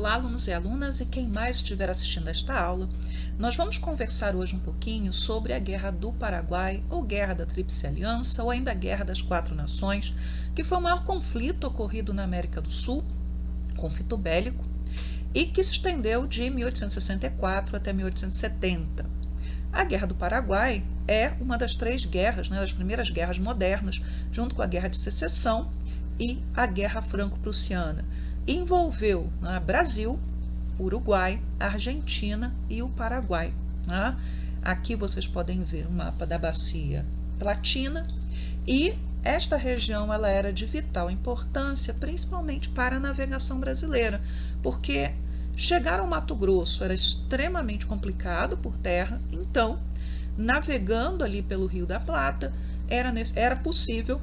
Olá, alunos e alunas e quem mais estiver assistindo esta aula. Nós vamos conversar hoje um pouquinho sobre a Guerra do Paraguai, ou Guerra da Tríplice Aliança, ou ainda a Guerra das Quatro Nações, que foi o maior conflito ocorrido na América do Sul, conflito bélico, e que se estendeu de 1864 até 1870. A Guerra do Paraguai é uma das três guerras, das primeiras guerras modernas, junto com a Guerra de Secessão e a Guerra Franco-Prussiana. Envolveu Brasil, Uruguai, Argentina e o Paraguai. Aqui vocês podem ver um mapa da Bacia Latina e esta região ela era de vital importância, principalmente para a navegação brasileira, porque chegar ao Mato Grosso era extremamente complicado por terra, então, navegando ali pelo Rio da Plata, era possível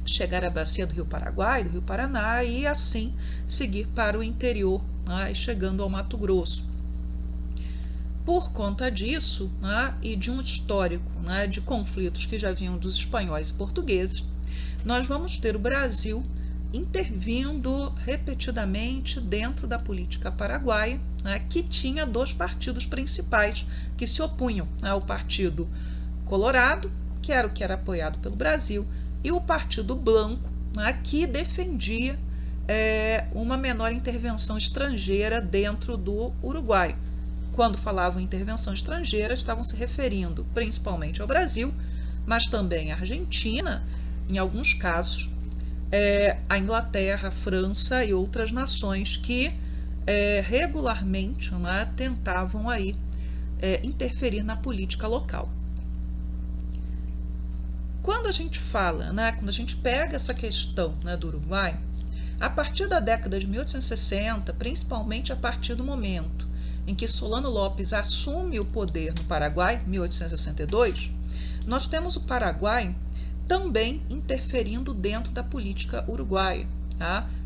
chegar à bacia do Rio Paraguai, do Rio Paraná, e assim seguir para o interior, chegando ao Mato Grosso. Por conta disso, e de um histórico de conflitos que já vinham dos espanhóis e portugueses, nós vamos ter o Brasil intervindo repetidamente dentro da política paraguaia, que tinha dois partidos principais que se opunham, o Partido Colorado, que era o que era apoiado pelo Brasil, e o Partido Blanco, que defendia uma menor intervenção estrangeira dentro do Uruguai. Quando falavam em intervenção estrangeira, estavam se referindo principalmente ao Brasil, mas também à Argentina, em alguns casos, a Inglaterra, a França e outras nações que regularmente tentavam aí, interferir na política local. Quando a gente fala, quando a gente pega essa questão do Uruguai, a partir da década de 1860, principalmente a partir do momento em que Solano Lopes assume o poder no Paraguai, 1862, nós temos o Paraguai também interferindo dentro da política uruguaia.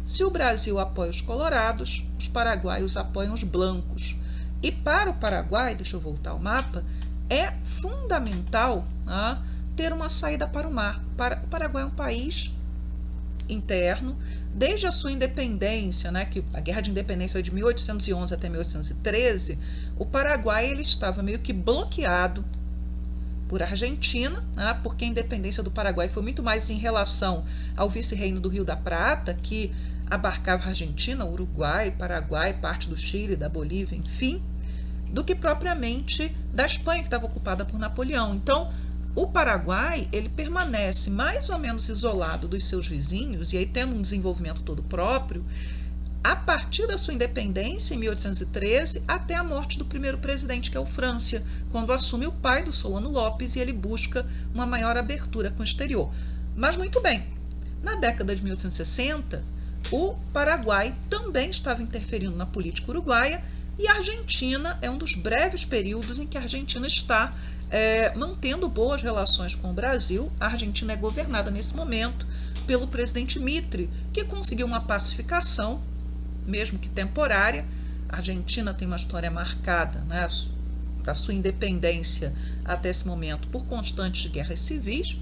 Se o Brasil apoia os colorados, os paraguaios apoiam os blancos. E para o Paraguai, deixa eu voltar ao mapa, é fundamental ter uma saída para o mar. O Paraguai é um país interno, desde a sua independência, que a Guerra de Independência foi de 1811 até 1813, o Paraguai ele estava meio que bloqueado por Argentina, porque a independência do Paraguai foi muito mais em relação ao vice-reino do Rio da Prata, que abarcava a Argentina, Uruguai, Paraguai, parte do Chile, da Bolívia, enfim, do que propriamente da Espanha, que estava ocupada por Napoleão. Então, o Paraguai ele permanece mais ou menos isolado dos seus vizinhos, e aí tendo um desenvolvimento todo próprio, a partir da sua independência, em 1813, até a morte do primeiro presidente, que é o Francia, quando assume o pai do Solano Lopes e ele busca uma maior abertura com o exterior. Mas muito bem, na década de 1860, o Paraguai também estava interferindo na política uruguaia, e a Argentina é um dos breves períodos em que a Argentina está mantendo boas relações com o Brasil. A Argentina é governada nesse momento pelo presidente Mitre, que conseguiu uma pacificação, mesmo que temporária. A Argentina tem uma história marcada da sua independência até esse momento por constantes guerras civis.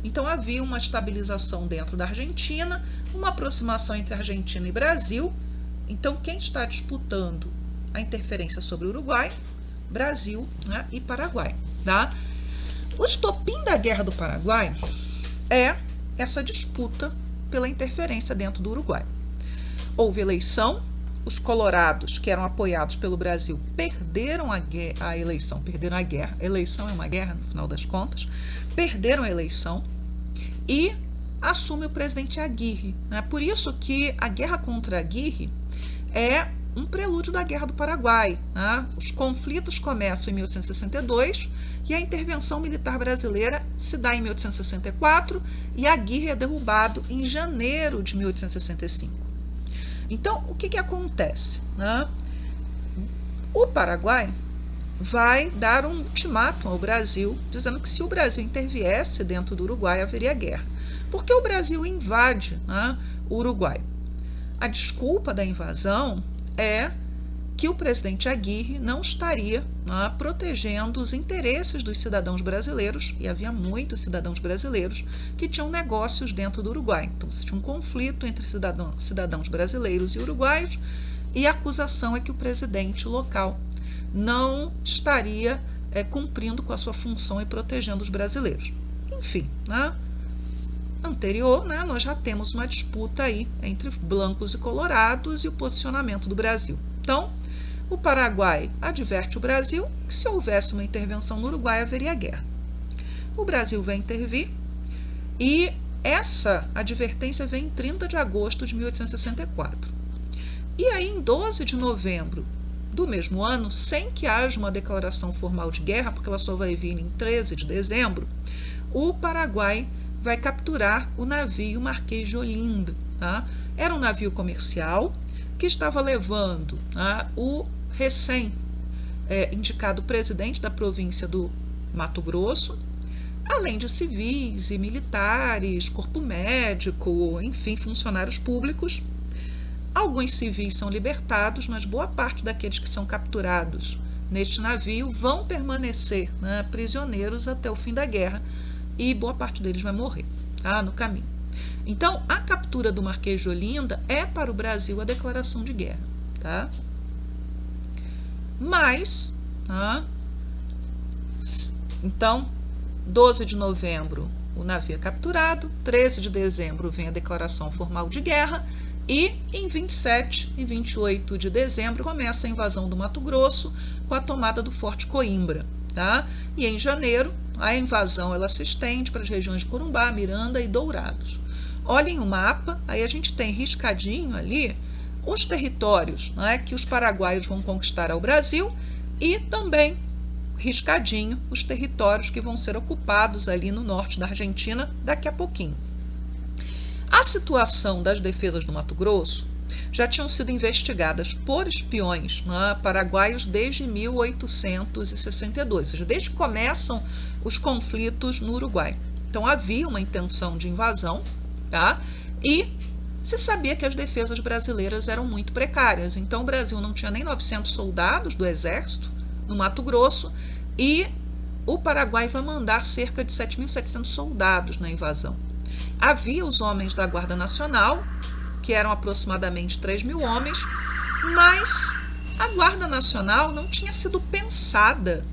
Então havia uma estabilização dentro da Argentina, uma aproximação entre Argentina e Brasil. Então quem está disputando a interferência sobre o Uruguai? Brasil e Paraguai. O estopim da Guerra do Paraguai é essa disputa pela interferência dentro do Uruguai. Houve eleição, os colorados, que eram apoiados pelo Brasil, perderam a eleição, perderam a guerra. A eleição é uma guerra, no final das contas. Perderam a eleição e assume o presidente Aguirre. Por isso que a guerra contra Aguirre é um prelúdio da Guerra do Paraguai. Os conflitos começam em 1862 e a intervenção militar brasileira se dá em 1864 e Aguirre é derrubado em janeiro de 1865. Então, o que acontece? O Paraguai vai dar um ultimátum ao Brasil, dizendo que se o Brasil interviesse dentro do Uruguai, haveria guerra. Porque o Brasil invade o Uruguai. A desculpa da invasão é que o presidente Aguirre não estaria protegendo os interesses dos cidadãos brasileiros, e havia muitos cidadãos brasileiros que tinham negócios dentro do Uruguai. Então, você tinha um conflito entre cidadãos brasileiros e uruguaios, e a acusação é que o presidente local não estaria cumprindo com a sua função e protegendo os brasileiros. Enfim, né? Anterior, né, nós já temos uma disputa aí entre brancos e colorados e o posicionamento do Brasil. Então, o Paraguai adverte o Brasil que se houvesse uma intervenção no Uruguai haveria guerra. O Brasil vai intervir e essa advertência vem em 30 de agosto de 1864. E aí, em 12 de novembro do mesmo ano, sem que haja uma declaração formal de guerra, porque ela só vai vir em 13 de dezembro, o Paraguai vai capturar o navio Marquês de Olinda. Tá? Era um navio comercial que estava levando, tá, o recém-indicado presidente da província do Mato Grosso, além de civis e militares, corpo médico, enfim, funcionários públicos. Alguns civis são libertados, mas boa parte daqueles que são capturados neste navio vão permanecer, né, prisioneiros até o fim da guerra, e boa parte deles vai morrer, tá, no caminho. Então, a captura do Marquês de Olinda é para o Brasil a declaração de guerra. Tá? Mas, tá, então, 12 de novembro o navio é capturado, 13 de dezembro vem a declaração formal de guerra, e em 27 e 28 de dezembro começa a invasão do Mato Grosso com a tomada do Forte Coimbra. Tá? E em janeiro a invasão ela se estende para as regiões de Corumbá, Miranda e Dourados. Olhem o mapa, aí a gente tem riscadinho ali os territórios, né, que os paraguaios vão conquistar ao Brasil e também riscadinho os territórios que vão ser ocupados ali no norte da Argentina daqui a pouquinho. A situação das defesas do Mato Grosso já tinham sido investigadas por espiões, né, paraguaios desde 1862, ou seja, desde que começam os conflitos no Uruguai. Então havia uma intenção de invasão, tá? E se sabia que as defesas brasileiras eram muito precárias. Então o Brasil não tinha nem 900 soldados do exército no Mato Grosso e o Paraguai vai mandar cerca de 7.700 soldados na invasão. Havia os homens da Guarda Nacional, que eram aproximadamente 3.000 homens, mas a Guarda Nacional não tinha sido pensada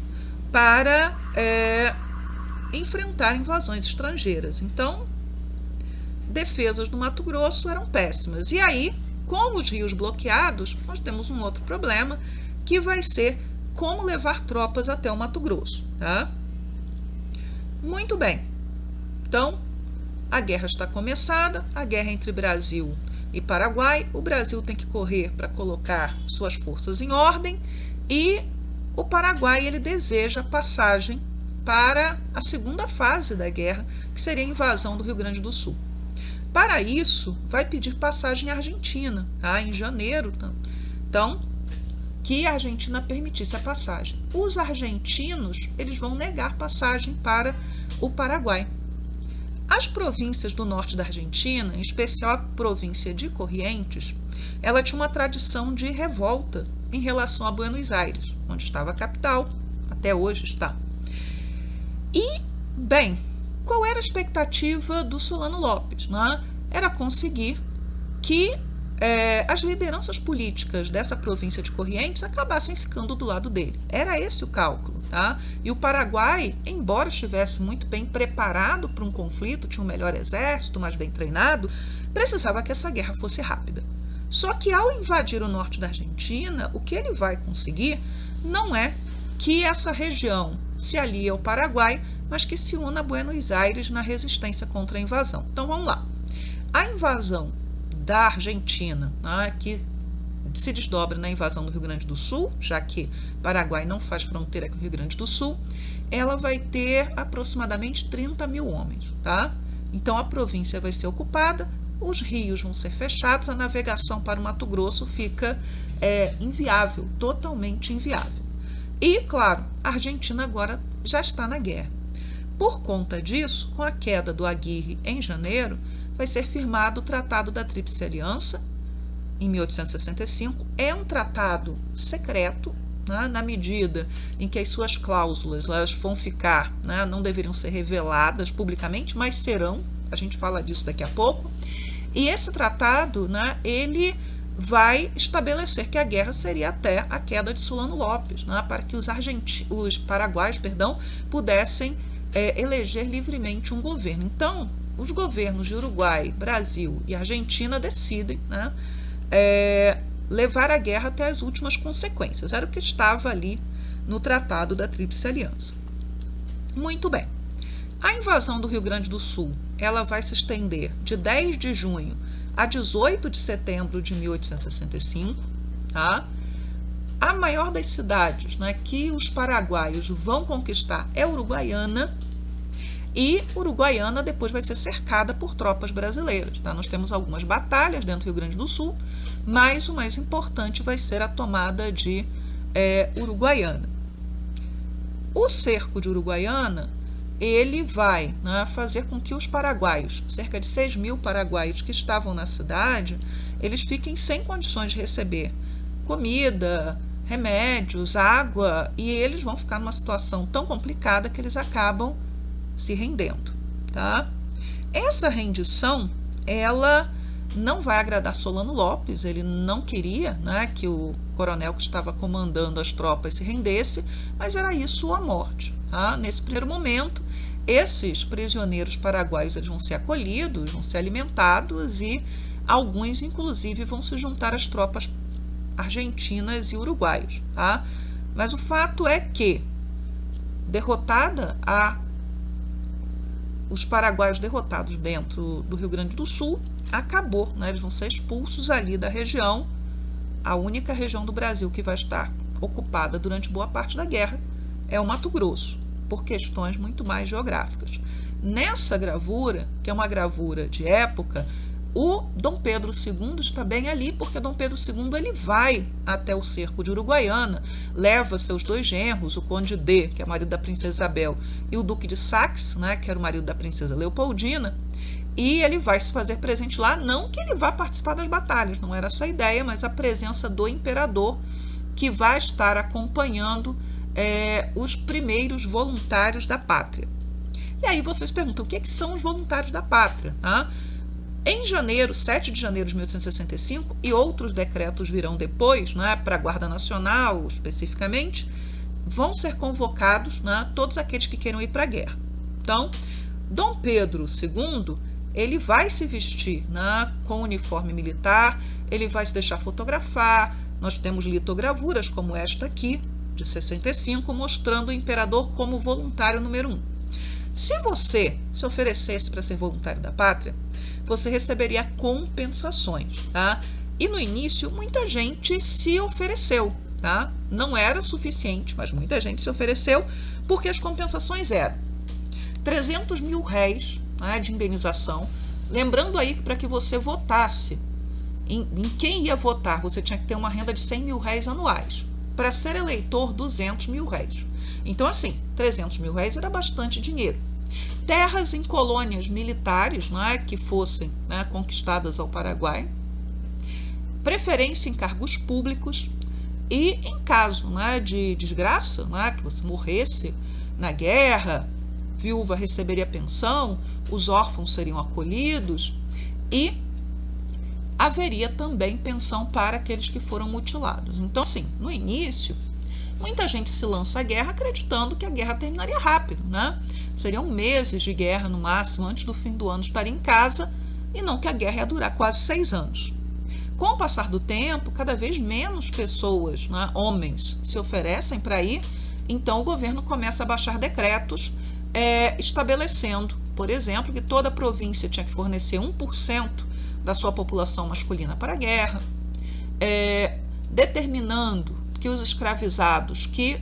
para enfrentar invasões estrangeiras. Então, defesas do Mato Grosso eram péssimas. E aí, com os rios bloqueados, nós temos um outro problema, que vai ser como levar tropas até o Mato Grosso. Tá? Muito bem. Então, a guerra está começada, a guerra entre Brasil e Paraguai. O Brasil tem que correr para colocar suas forças em ordem e o Paraguai ele deseja passagem para a segunda fase da guerra, que seria a invasão do Rio Grande do Sul. Para isso, vai pedir passagem à Argentina, tá? Em janeiro. Então, que a Argentina permitisse a passagem. Os argentinos eles vão negar passagem para o Paraguai. As províncias do norte da Argentina, em especial a província de Corrientes, ela tinha uma tradição de revolta em relação a Buenos Aires, onde estava a capital, até hoje está. E, bem, qual era a expectativa do Solano Lopes? Né? Era conseguir que as lideranças políticas dessa província de Corrientes acabassem ficando do lado dele. Era esse o cálculo. Tá? E o Paraguai, embora estivesse muito bem preparado para um conflito, tinha um melhor exército, mais bem treinado, precisava que essa guerra fosse rápida. Só que ao invadir o norte da Argentina, o que ele vai conseguir não é que essa região se alie ao Paraguai, mas que se una a Buenos Aires na resistência contra a invasão. Então vamos lá. A invasão da Argentina, né, que se desdobra na invasão do Rio Grande do Sul, já que Paraguai não faz fronteira com o Rio Grande do Sul, ela vai ter aproximadamente 30.000 homens. Tá? Então a província vai ser ocupada, os rios vão ser fechados, a navegação para o Mato Grosso fica inviável, totalmente inviável. E, claro, a Argentina agora já está na guerra. Por conta disso, com a queda do Aguirre em janeiro, vai ser firmado o Tratado da Tríplice Aliança, em 1865. É um tratado secreto, né, na medida em que as suas cláusulas elas vão ficar, né, não deveriam ser reveladas publicamente, mas serão, a gente fala disso daqui a pouco. E esse tratado, né, ele vai estabelecer que a guerra seria até a queda de Solano Lopes, né, para que os paraguaios pudessem eleger livremente um governo. Então, os governos de Uruguai, Brasil e Argentina decidem, né, levar a guerra até as últimas consequências. Era o que estava ali no Tratado da Tríplice Aliança. Muito bem. A invasão do Rio Grande do Sul, ela vai se estender de 10 de junho a 18 de setembro de 1865, tá? A maior das cidades, né, que os paraguaios vão conquistar é Uruguaiana, e Uruguaiana depois vai ser cercada por tropas brasileiras, tá? Nós temos algumas batalhas dentro do Rio Grande do Sul, mas o mais importante vai ser a tomada de Uruguaiana. O cerco de Uruguaiana, ele vai, né, fazer com que os paraguaios, cerca de 6 mil paraguaios que estavam na cidade, eles fiquem sem condições de receber comida, remédios, água, e eles vão ficar numa situação tão complicada que eles acabam se rendendo, tá? Essa rendição, ela não vai agradar Solano Lopes, ele não queria, né, que o coronel que estava comandando as tropas se rendesse, mas era isso ou a morte, tá? Nesse primeiro momento, esses prisioneiros paraguaios eles vão ser acolhidos, vão ser alimentados e alguns, inclusive, vão se juntar às tropas argentinas e uruguaias, tá? Mas o fato é que, os paraguaios derrotados dentro do Rio Grande do Sul, acabou, né? Eles vão ser expulsos ali da região, a única região do Brasil que vai estar ocupada durante boa parte da guerra é o Mato Grosso, por questões muito mais geográficas. Nessa gravura, que é uma gravura de época, o Dom Pedro II está bem ali, porque Dom Pedro II ele vai até o cerco de Uruguaiana, leva seus 2 genros, o Conde D, que é o marido da princesa Isabel, e o Duque de Saxe, né, que era o marido da princesa Leopoldina, e ele vai se fazer presente lá, não que ele vá participar das batalhas, não era essa a ideia, mas a presença do imperador, que vai estar acompanhando os primeiros voluntários da pátria. E aí vocês perguntam, o que são os voluntários da pátria? Tá? Em janeiro, 7 de janeiro de 1865, e outros decretos virão depois, né, para a Guarda Nacional especificamente, vão ser convocados, né, todos aqueles que queiram ir para a guerra. Então, Dom Pedro II, ele vai se vestir, né, com uniforme militar, ele vai se deixar fotografar, nós temos litogravuras como esta aqui, de 65, mostrando o imperador como voluntário número 1. Se você se oferecesse para ser voluntário da pátria, você receberia compensações, tá? E no início, muita gente se ofereceu, tá? Não era suficiente, mas muita gente se ofereceu, porque as compensações eram 300 mil réis, né, de indenização. Lembrando aí que para que você votasse, em quem ia votar, você tinha que ter uma renda de 100 mil réis anuais. Para ser eleitor, 200 mil réis. Então, assim, 300 mil réis era bastante dinheiro. Terras em colônias militares, né, que fossem, né, conquistadas ao Paraguai, preferência em cargos públicos e, em caso, né, de desgraça, né, que você morresse na guerra, viúva receberia pensão, os órfãos seriam acolhidos e haveria também pensão para aqueles que foram mutilados. Então, assim, no início, muita gente se lança à guerra acreditando que a guerra terminaria rápido, né? Seriam meses de guerra, no máximo, antes do fim do ano estaria em casa, e não que a guerra ia durar quase 6 anos. Com o passar do tempo, cada vez menos pessoas, né, homens, se oferecem para ir, então o governo começa a baixar decretos estabelecendo, por exemplo, que toda província tinha que fornecer 1% da sua população masculina para a guerra, determinando que os escravizados que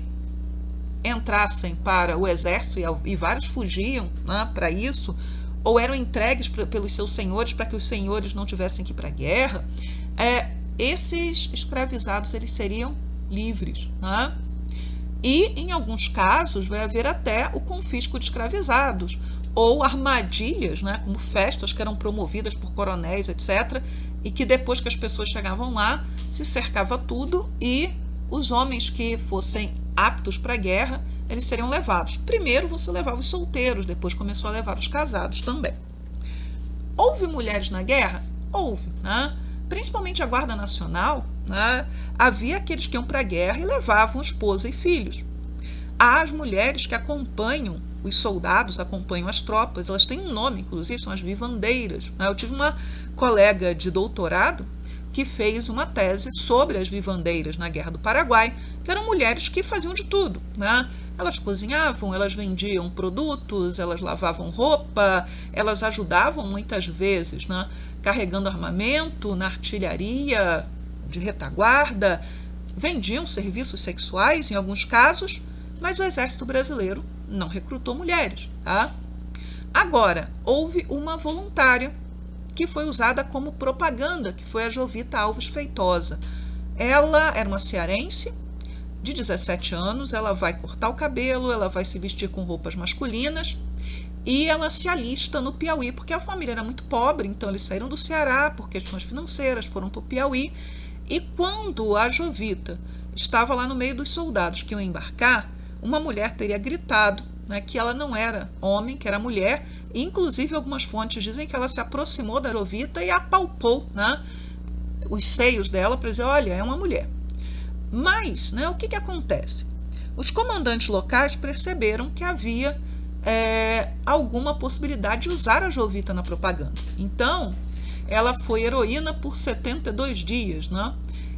entrassem para o exército, e vários fugiam, né, para isso, ou eram entregues pelos seus senhores para que os senhores não tivessem que ir para a guerra, esses escravizados eles seriam livres, né? E, em alguns casos, vai haver até o confisco de escravizados, ou armadilhas, né, como festas que eram promovidas por coronéis, etc., e que depois que as pessoas chegavam lá, se cercava tudo e os homens que fossem aptos para a guerra, eles seriam levados. Primeiro você levava os solteiros, depois começou a levar os casados também. Houve mulheres na guerra? Houve, né? principalmente a Guarda Nacional, né, havia aqueles que iam para a guerra e levavam esposa e filhos. Há as mulheres que acompanham os soldados, acompanham as tropas, elas têm um nome, inclusive, são as vivandeiras. Eu tive uma colega de doutorado que fez uma tese sobre as vivandeiras na Guerra do Paraguai, que eram mulheres que faziam de tudo, né? Elas cozinhavam, elas vendiam produtos, elas lavavam roupa, elas ajudavam muitas vezes, né, carregando armamento na artilharia de retaguarda, vendiam serviços sexuais em alguns casos, mas o Exército Brasileiro não recrutou mulheres. Tá? Agora, houve uma voluntária que foi usada como propaganda, que foi a Jovita Alves Feitosa. Ela era uma cearense, de 17 anos, ela vai cortar o cabelo, ela vai se vestir com roupas masculinas e ela se alista no Piauí, porque a família era muito pobre, então eles saíram do Ceará por questões financeiras, foram para o Piauí, e quando a Jovita estava lá no meio dos soldados que iam embarcar, uma mulher teria gritado, né, que ela não era homem, que era mulher, e inclusive algumas fontes dizem que ela se aproximou da Jovita e apalpou, né, os seios dela para dizer, olha, é uma mulher. Mas, né, o que acontece? Os comandantes locais perceberam que havia alguma possibilidade de usar a Jovita na propaganda. Então, ela foi heroína por 72 dias. Né?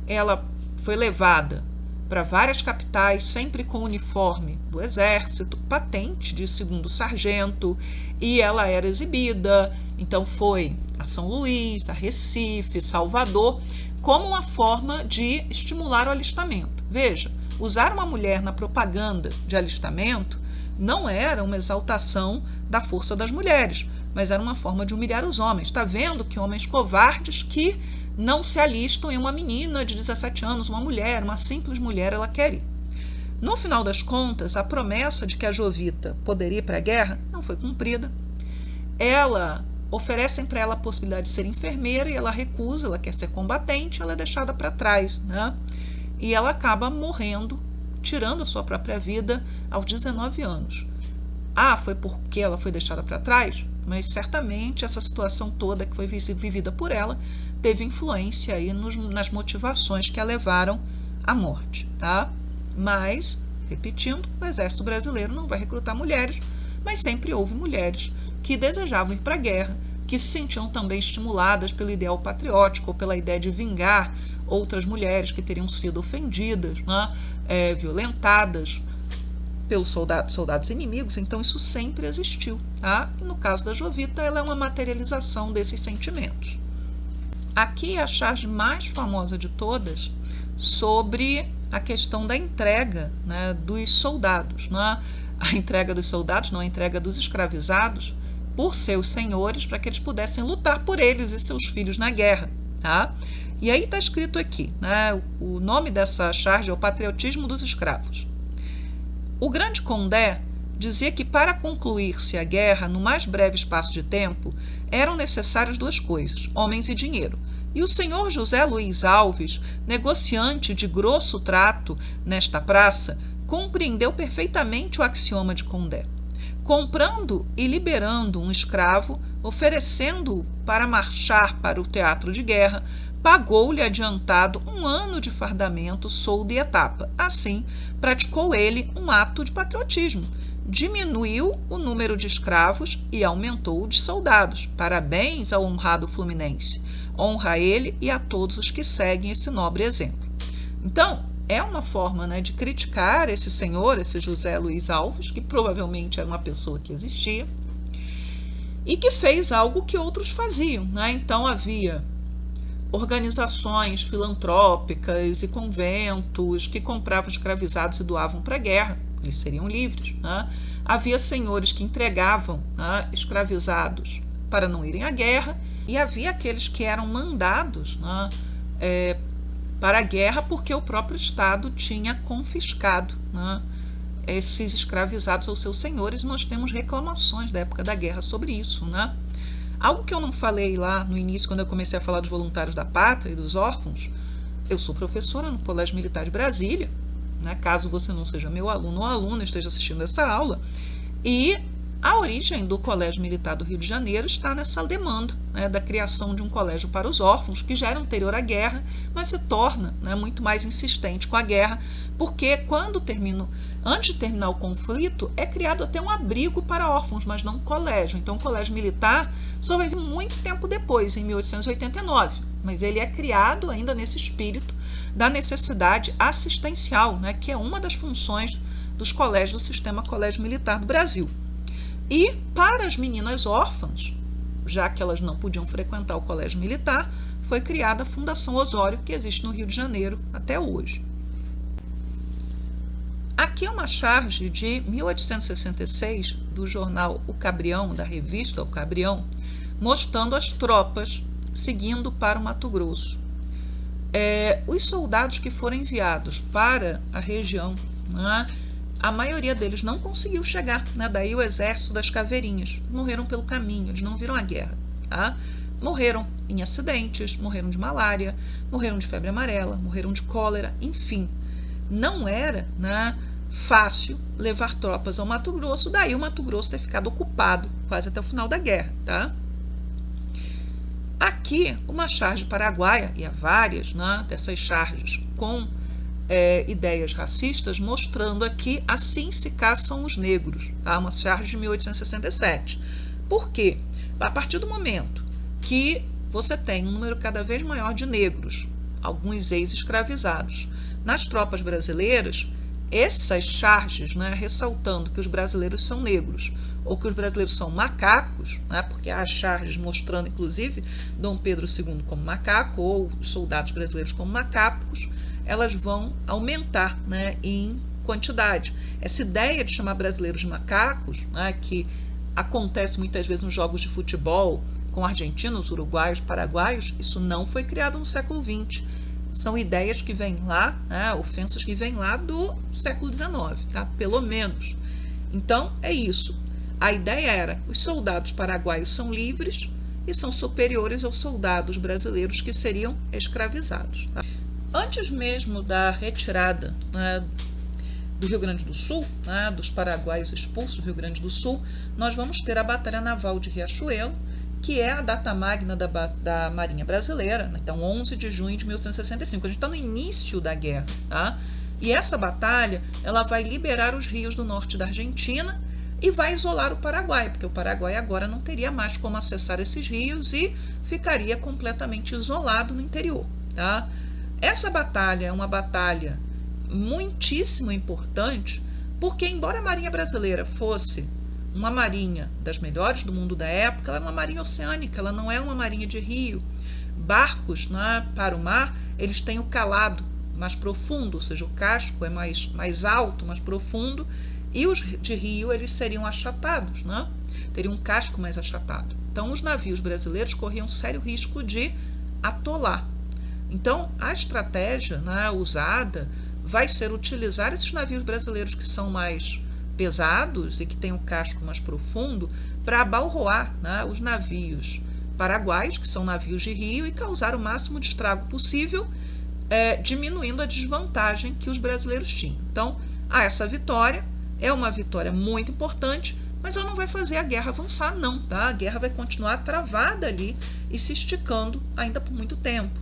Ela foi levada para várias capitais, sempre com uniforme do Exército, patente de segundo sargento, e ela era exibida. Então, foi a São Luís, a Recife, Salvador, como uma forma de estimular o alistamento. Veja, usar uma mulher na propaganda de alistamento não era uma exaltação da força das mulheres, mas era uma forma de humilhar os homens. Está vendo que homens covardes que não se alistam em uma menina de 17 anos, uma mulher, uma simples mulher, ela quer ir. No final das contas, a promessa de que a Jovita poderia ir para a guerra não foi cumprida. Oferecem para ela a possibilidade de ser enfermeira e ela recusa, ela quer ser combatente, ela é deixada para trás, né? E ela acaba morrendo, tirando a sua própria vida aos 19 anos. Foi porque ela foi deixada para trás? Mas certamente essa situação toda que foi vivida por ela teve influência aí nas motivações que a levaram à morte, tá? Mas, repetindo, o Exército Brasileiro não vai recrutar mulheres, mas sempre houve mulheres que desejavam ir para a guerra, que se sentiam também estimuladas pelo ideal patriótico ou pela ideia de vingar outras mulheres que teriam sido ofendidas, né, violentadas pelos soldados inimigos. Então isso sempre existiu. Tá? E no caso da Jovita, ela é uma materialização desses sentimentos. Aqui é a charge mais famosa de todas sobre a questão da entrega, né, dos soldados. Né? A entrega dos soldados, não a entrega dos escravizados, por seus senhores, para que eles pudessem lutar por eles e seus filhos na guerra. Tá? E aí está escrito aqui, né, o nome dessa charge é o Patriotismo dos Escravos. O grande Condé dizia que para concluir-se a guerra no mais breve espaço de tempo, eram necessárias duas coisas, homens e dinheiro. E o senhor José Luiz Alves, negociante de grosso trato nesta praça, compreendeu perfeitamente o axioma de Condé. Comprando e liberando um escravo, oferecendo-o para marchar para o teatro de guerra, pagou-lhe adiantado 1 ano de fardamento, soldo e etapa. Assim, praticou ele um ato de patriotismo. Diminuiu o número de escravos e aumentou o de soldados. Parabéns ao honrado fluminense. Honra a ele e a todos os que seguem esse nobre exemplo. Então, é uma forma, né, de criticar esse senhor, esse José Luiz Alves, que provavelmente era uma pessoa que existia, e que fez algo que outros faziam. Né? Então, havia organizações filantrópicas e conventos que compravam escravizados e doavam para a guerra, eles seriam livres. Né? Havia senhores que entregavam, né, escravizados para não irem à guerra, e havia aqueles que eram mandados, né, para a guerra porque o próprio Estado tinha confiscado, né, esses escravizados aos seus senhores. Nós temos reclamações da época da guerra sobre isso. Né? Algo que eu não falei lá no início, quando eu comecei a falar dos voluntários da pátria e dos órfãos, eu sou professora no Colégio Militar de Brasília, né, caso você não seja meu aluno ou aluna, esteja assistindo essa aula, e A origem do Colégio Militar do Rio de Janeiro está nessa demanda, né, da criação de um colégio para os órfãos, que já era anterior à guerra, mas se torna, né, muito mais insistente com a guerra, porque antes de terminar o conflito, é criado até um abrigo para órfãos, mas não um colégio. Então, o Colégio Militar só vai vir muito tempo depois, em 1889, mas ele é criado ainda nesse espírito da necessidade assistencial, né, que é uma das funções dos colégios do sistema Colégio Militar do Brasil. E para as meninas órfãs, já que elas não podiam frequentar o colégio militar, foi criada a Fundação Osório, que existe no Rio de Janeiro até hoje. Aqui é uma charge de 1866 do jornal O Cabrião, da revista O Cabrião, mostrando as tropas seguindo para o Mato Grosso. Os soldados que foram enviados para a região, né, a maioria deles não conseguiu chegar, né? Daí o exército das caveirinhas. Morreram pelo caminho, eles não viram a guerra. Tá? Morreram em acidentes, morreram de malária, morreram de febre amarela, morreram de cólera, enfim. Não era, né, fácil levar tropas ao Mato Grosso, daí o Mato Grosso ter ficado ocupado quase até o final da guerra. Tá? Aqui, uma charge paraguaia, e há várias, né, dessas charges com ideias racistas, mostrando aqui assim se caçam os negros, tá? Uma charge de 1867. Por quê? A partir do momento que você tem um número cada vez maior de negros, alguns ex-escravizados, nas tropas brasileiras, essas charges, né, ressaltando que os brasileiros são negros ou que os brasileiros são macacos, né, porque há charges mostrando, inclusive, Dom Pedro II como macaco ou os soldados brasileiros como macacos, elas vão aumentar, né, em quantidade. Essa ideia de chamar brasileiros de macacos, né, que acontece muitas vezes nos jogos de futebol com argentinos, uruguaios, paraguaios, isso não foi criado no século XX. São ideias que vêm lá, né, ofensas que vêm lá do século XIX, tá? Pelo menos. Então, é isso. A ideia era, os soldados paraguaios são livres e são superiores aos soldados brasileiros que seriam escravizados. Tá? Antes mesmo da retirada, né, do Rio Grande do Sul, né, dos paraguaios expulsos do Rio Grande do Sul, nós vamos ter a Batalha Naval de Riachuelo, que é a data magna da Marinha Brasileira, então 11 de junho de 1865. A gente está no início da guerra, tá? E essa batalha ela vai liberar os rios do norte da Argentina e vai isolar o Paraguai, porque o Paraguai agora não teria mais como acessar esses rios e ficaria completamente isolado no interior, tá? Essa batalha é uma batalha muitíssimo importante, porque embora a Marinha Brasileira fosse uma marinha das melhores do mundo da época, ela é uma marinha oceânica, ela não é uma marinha de rio. Barcos, né, para o mar, eles têm o calado mais profundo, ou seja, o casco é mais alto, mais profundo, e os de rio eles seriam achatados, né? Teriam um casco mais achatado. Então os navios brasileiros corriam sério risco de atolar. Então a estratégia, né, usada vai ser utilizar esses navios brasileiros que são mais pesados e que têm um casco mais profundo para abalroar, né, os navios paraguaios, que são navios de rio, e causar o máximo de estrago possível, diminuindo a desvantagem que os brasileiros tinham. Então, essa vitória é uma vitória muito importante, mas ela não vai fazer a guerra avançar, não. Tá? A guerra vai continuar travada ali e se esticando ainda por muito tempo.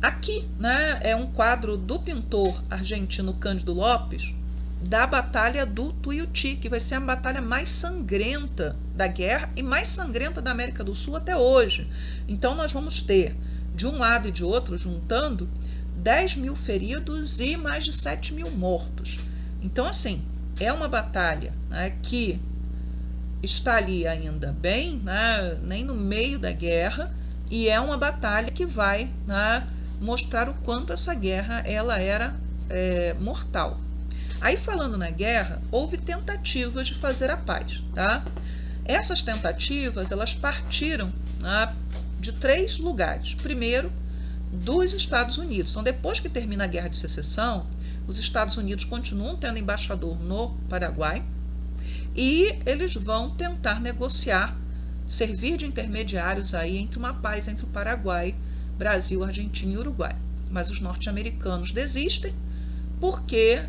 Aqui, né, é um quadro do pintor argentino Cândido Lopes, da Batalha do Tuiuti, que vai ser a batalha mais sangrenta da guerra e mais sangrenta da América do Sul até hoje. Então nós vamos ter, de um lado e de outro, juntando, 10 mil feridos e mais de 7 mil mortos. Então, assim, é uma batalha, né, que está ali ainda bem, né, nem no meio da guerra, e é uma batalha que vai, né, mostrar o quanto essa guerra ela era mortal. Aí, falando na guerra, houve tentativas de fazer a paz, tá? Essas tentativas, elas partiram, né, de 3 lugares. Primeiro, dos Estados Unidos. Então, depois que termina a Guerra de Secessão, os Estados Unidos continuam tendo embaixador no Paraguai e eles vão tentar negociar, servir de intermediários aí entre uma paz entre o Paraguai, Brasil, Argentina e Uruguai. Mas os norte-americanos desistem porque,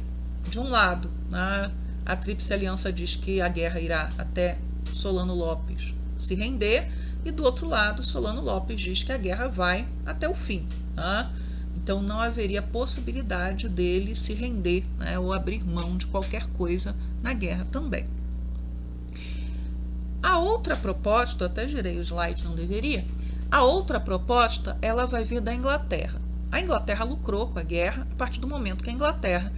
de um lado, né, A Tríplice Aliança diz que a guerra irá até Solano Lopes se render, e do outro lado, Solano Lopes diz que a guerra vai até o fim. Tá? Então não haveria possibilidade dele se render, né, ou abrir mão de qualquer coisa na guerra também. A outra proposta, até girei o slide, não deveria, a outra proposta ela vai vir da Inglaterra. A Inglaterra lucrou com a guerra a partir do momento que a Inglaterra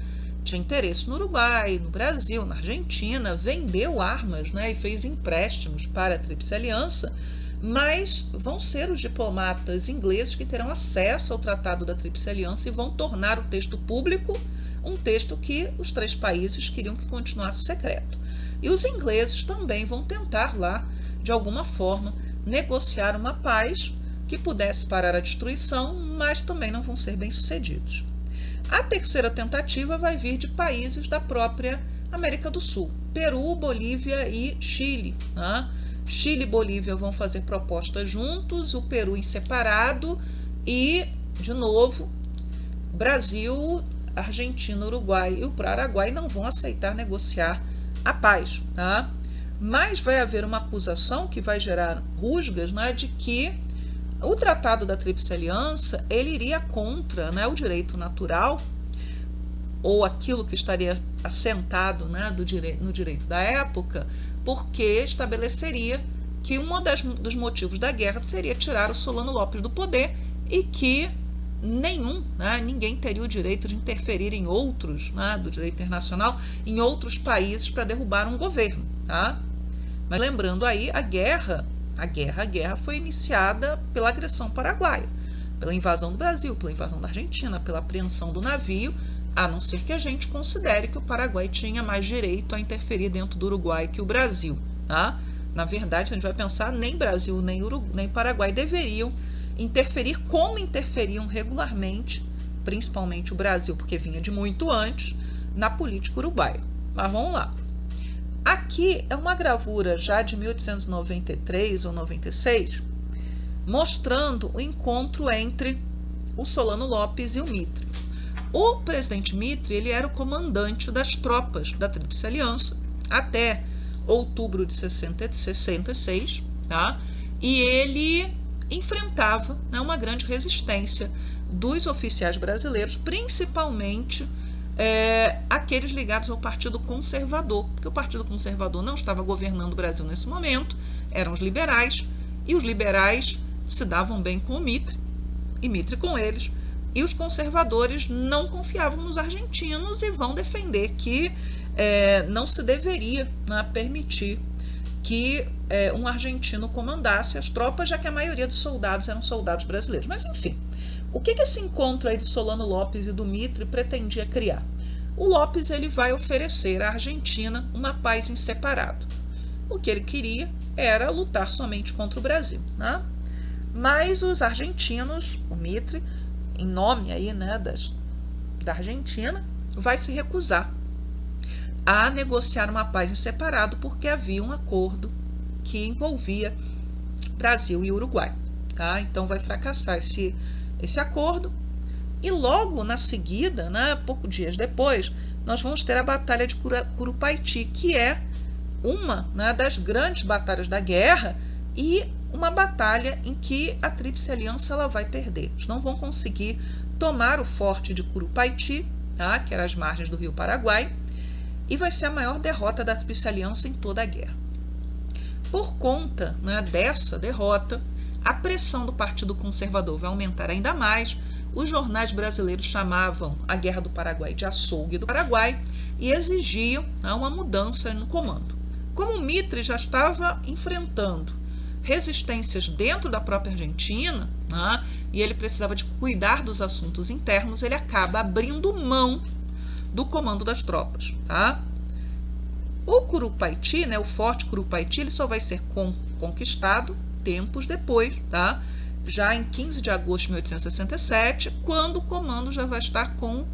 tinha interesse no Uruguai, no Brasil, na Argentina, vendeu armas, né, e fez empréstimos para a Tríplice Aliança, mas vão ser os diplomatas ingleses que terão acesso ao Tratado da Tríplice Aliança e vão tornar o texto público um texto que os três países queriam que continuasse secreto. E os ingleses também vão tentar lá, de alguma forma, negociar uma paz que pudesse parar a destruição, mas também não vão ser bem-sucedidos. A terceira tentativa vai vir de países da própria América do Sul, Peru, Bolívia e Chile. Né? Chile e Bolívia vão fazer propostas juntos, o Peru em separado e, de novo, Brasil, Argentina, Uruguai e o Paraguai não vão aceitar negociar a paz. Tá? Mas vai haver uma acusação que vai gerar rusgas, né, de que o Tratado da Tríplice Aliança ele iria contra, né, o direito natural ou aquilo que estaria assentado, né, no direito da época, porque estabeleceria que um dos motivos da guerra seria tirar o Solano Lopes do poder e que ninguém teria o direito de interferir em outros, né, do direito internacional, em outros países para derrubar um governo. Tá? Mas lembrando aí, a guerra foi iniciada pela agressão paraguaia, pela invasão do Brasil, pela invasão da Argentina, pela apreensão do navio, a não ser que a gente considere que o Paraguai tinha mais direito a interferir dentro do Uruguai que o Brasil. Tá? Na verdade, se a gente vai pensar, nem Brasil nem Paraguai deveriam interferir como interferiam regularmente, principalmente o Brasil, porque vinha de muito antes, na política uruguaia. Mas vamos lá. Aqui é uma gravura já de 1893 ou 96, mostrando o encontro entre o Solano Lopes e o Mitre. O presidente Mitre ele era o comandante das tropas da Tríplice Aliança até outubro de 66, tá? E ele enfrentava, né, uma grande resistência dos oficiais brasileiros, principalmente aqueles ligados ao Partido Conservador, porque o Partido Conservador não estava governando o Brasil nesse momento, eram os liberais, e os liberais se davam bem com o Mitre, e Mitre com eles, e os conservadores não confiavam nos argentinos e vão defender que não se deveria, né, permitir que um argentino comandasse as tropas, já que a maioria dos soldados eram soldados brasileiros. Mas, enfim, o que esse encontro aí de Solano Lopes e do Mitre pretendia criar? O Lopes ele vai oferecer à Argentina uma paz em separado. O que ele queria era lutar somente contra o Brasil. Né? Mas os argentinos, o Mitre, em nome aí, né, da Argentina, vai se recusar a negociar uma paz em separado porque havia um acordo que envolvia Brasil e Uruguai. Tá? Então vai fracassar esse acordo e logo na seguida, né, poucos dias depois, nós vamos ter a Batalha de Curupaiti, que é uma, né, das grandes batalhas da guerra e uma batalha em que a Tríplice Aliança ela vai perder. Eles não vão conseguir tomar o forte de Curupaiti, tá, que era às margens do Rio Paraguai, e vai ser a maior derrota da Tríplice Aliança em toda a guerra. Por conta, né, dessa derrota, a pressão do Partido Conservador vai aumentar ainda mais. Os jornais brasileiros chamavam a Guerra do Paraguai de açougue do Paraguai e exigiam, né, uma mudança no comando. Como o Mitre já estava enfrentando resistências dentro da própria Argentina, né, e ele precisava de cuidar dos assuntos internos, ele acaba abrindo mão do comando das tropas. Tá? O Curupaiti, né, o forte Curupaiti, ele só vai ser conquistado tempos depois, tá? Já em 15 de agosto de 1867, quando o comando já vai estar com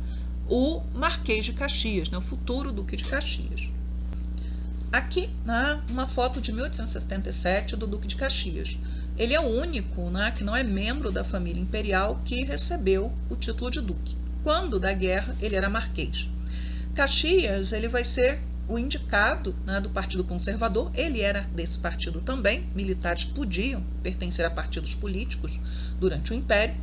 o Marquês de Caxias, né, o futuro Duque de Caxias. Aqui, né, uma foto de 1877 do Duque de Caxias. Ele é o único, né, que não é membro da família imperial que recebeu o título de duque. Quando da guerra, ele era marquês. Caxias ele vai ser o indicado, né, do Partido Conservador, ele era desse partido também, militares podiam pertencer a partidos políticos durante o Império,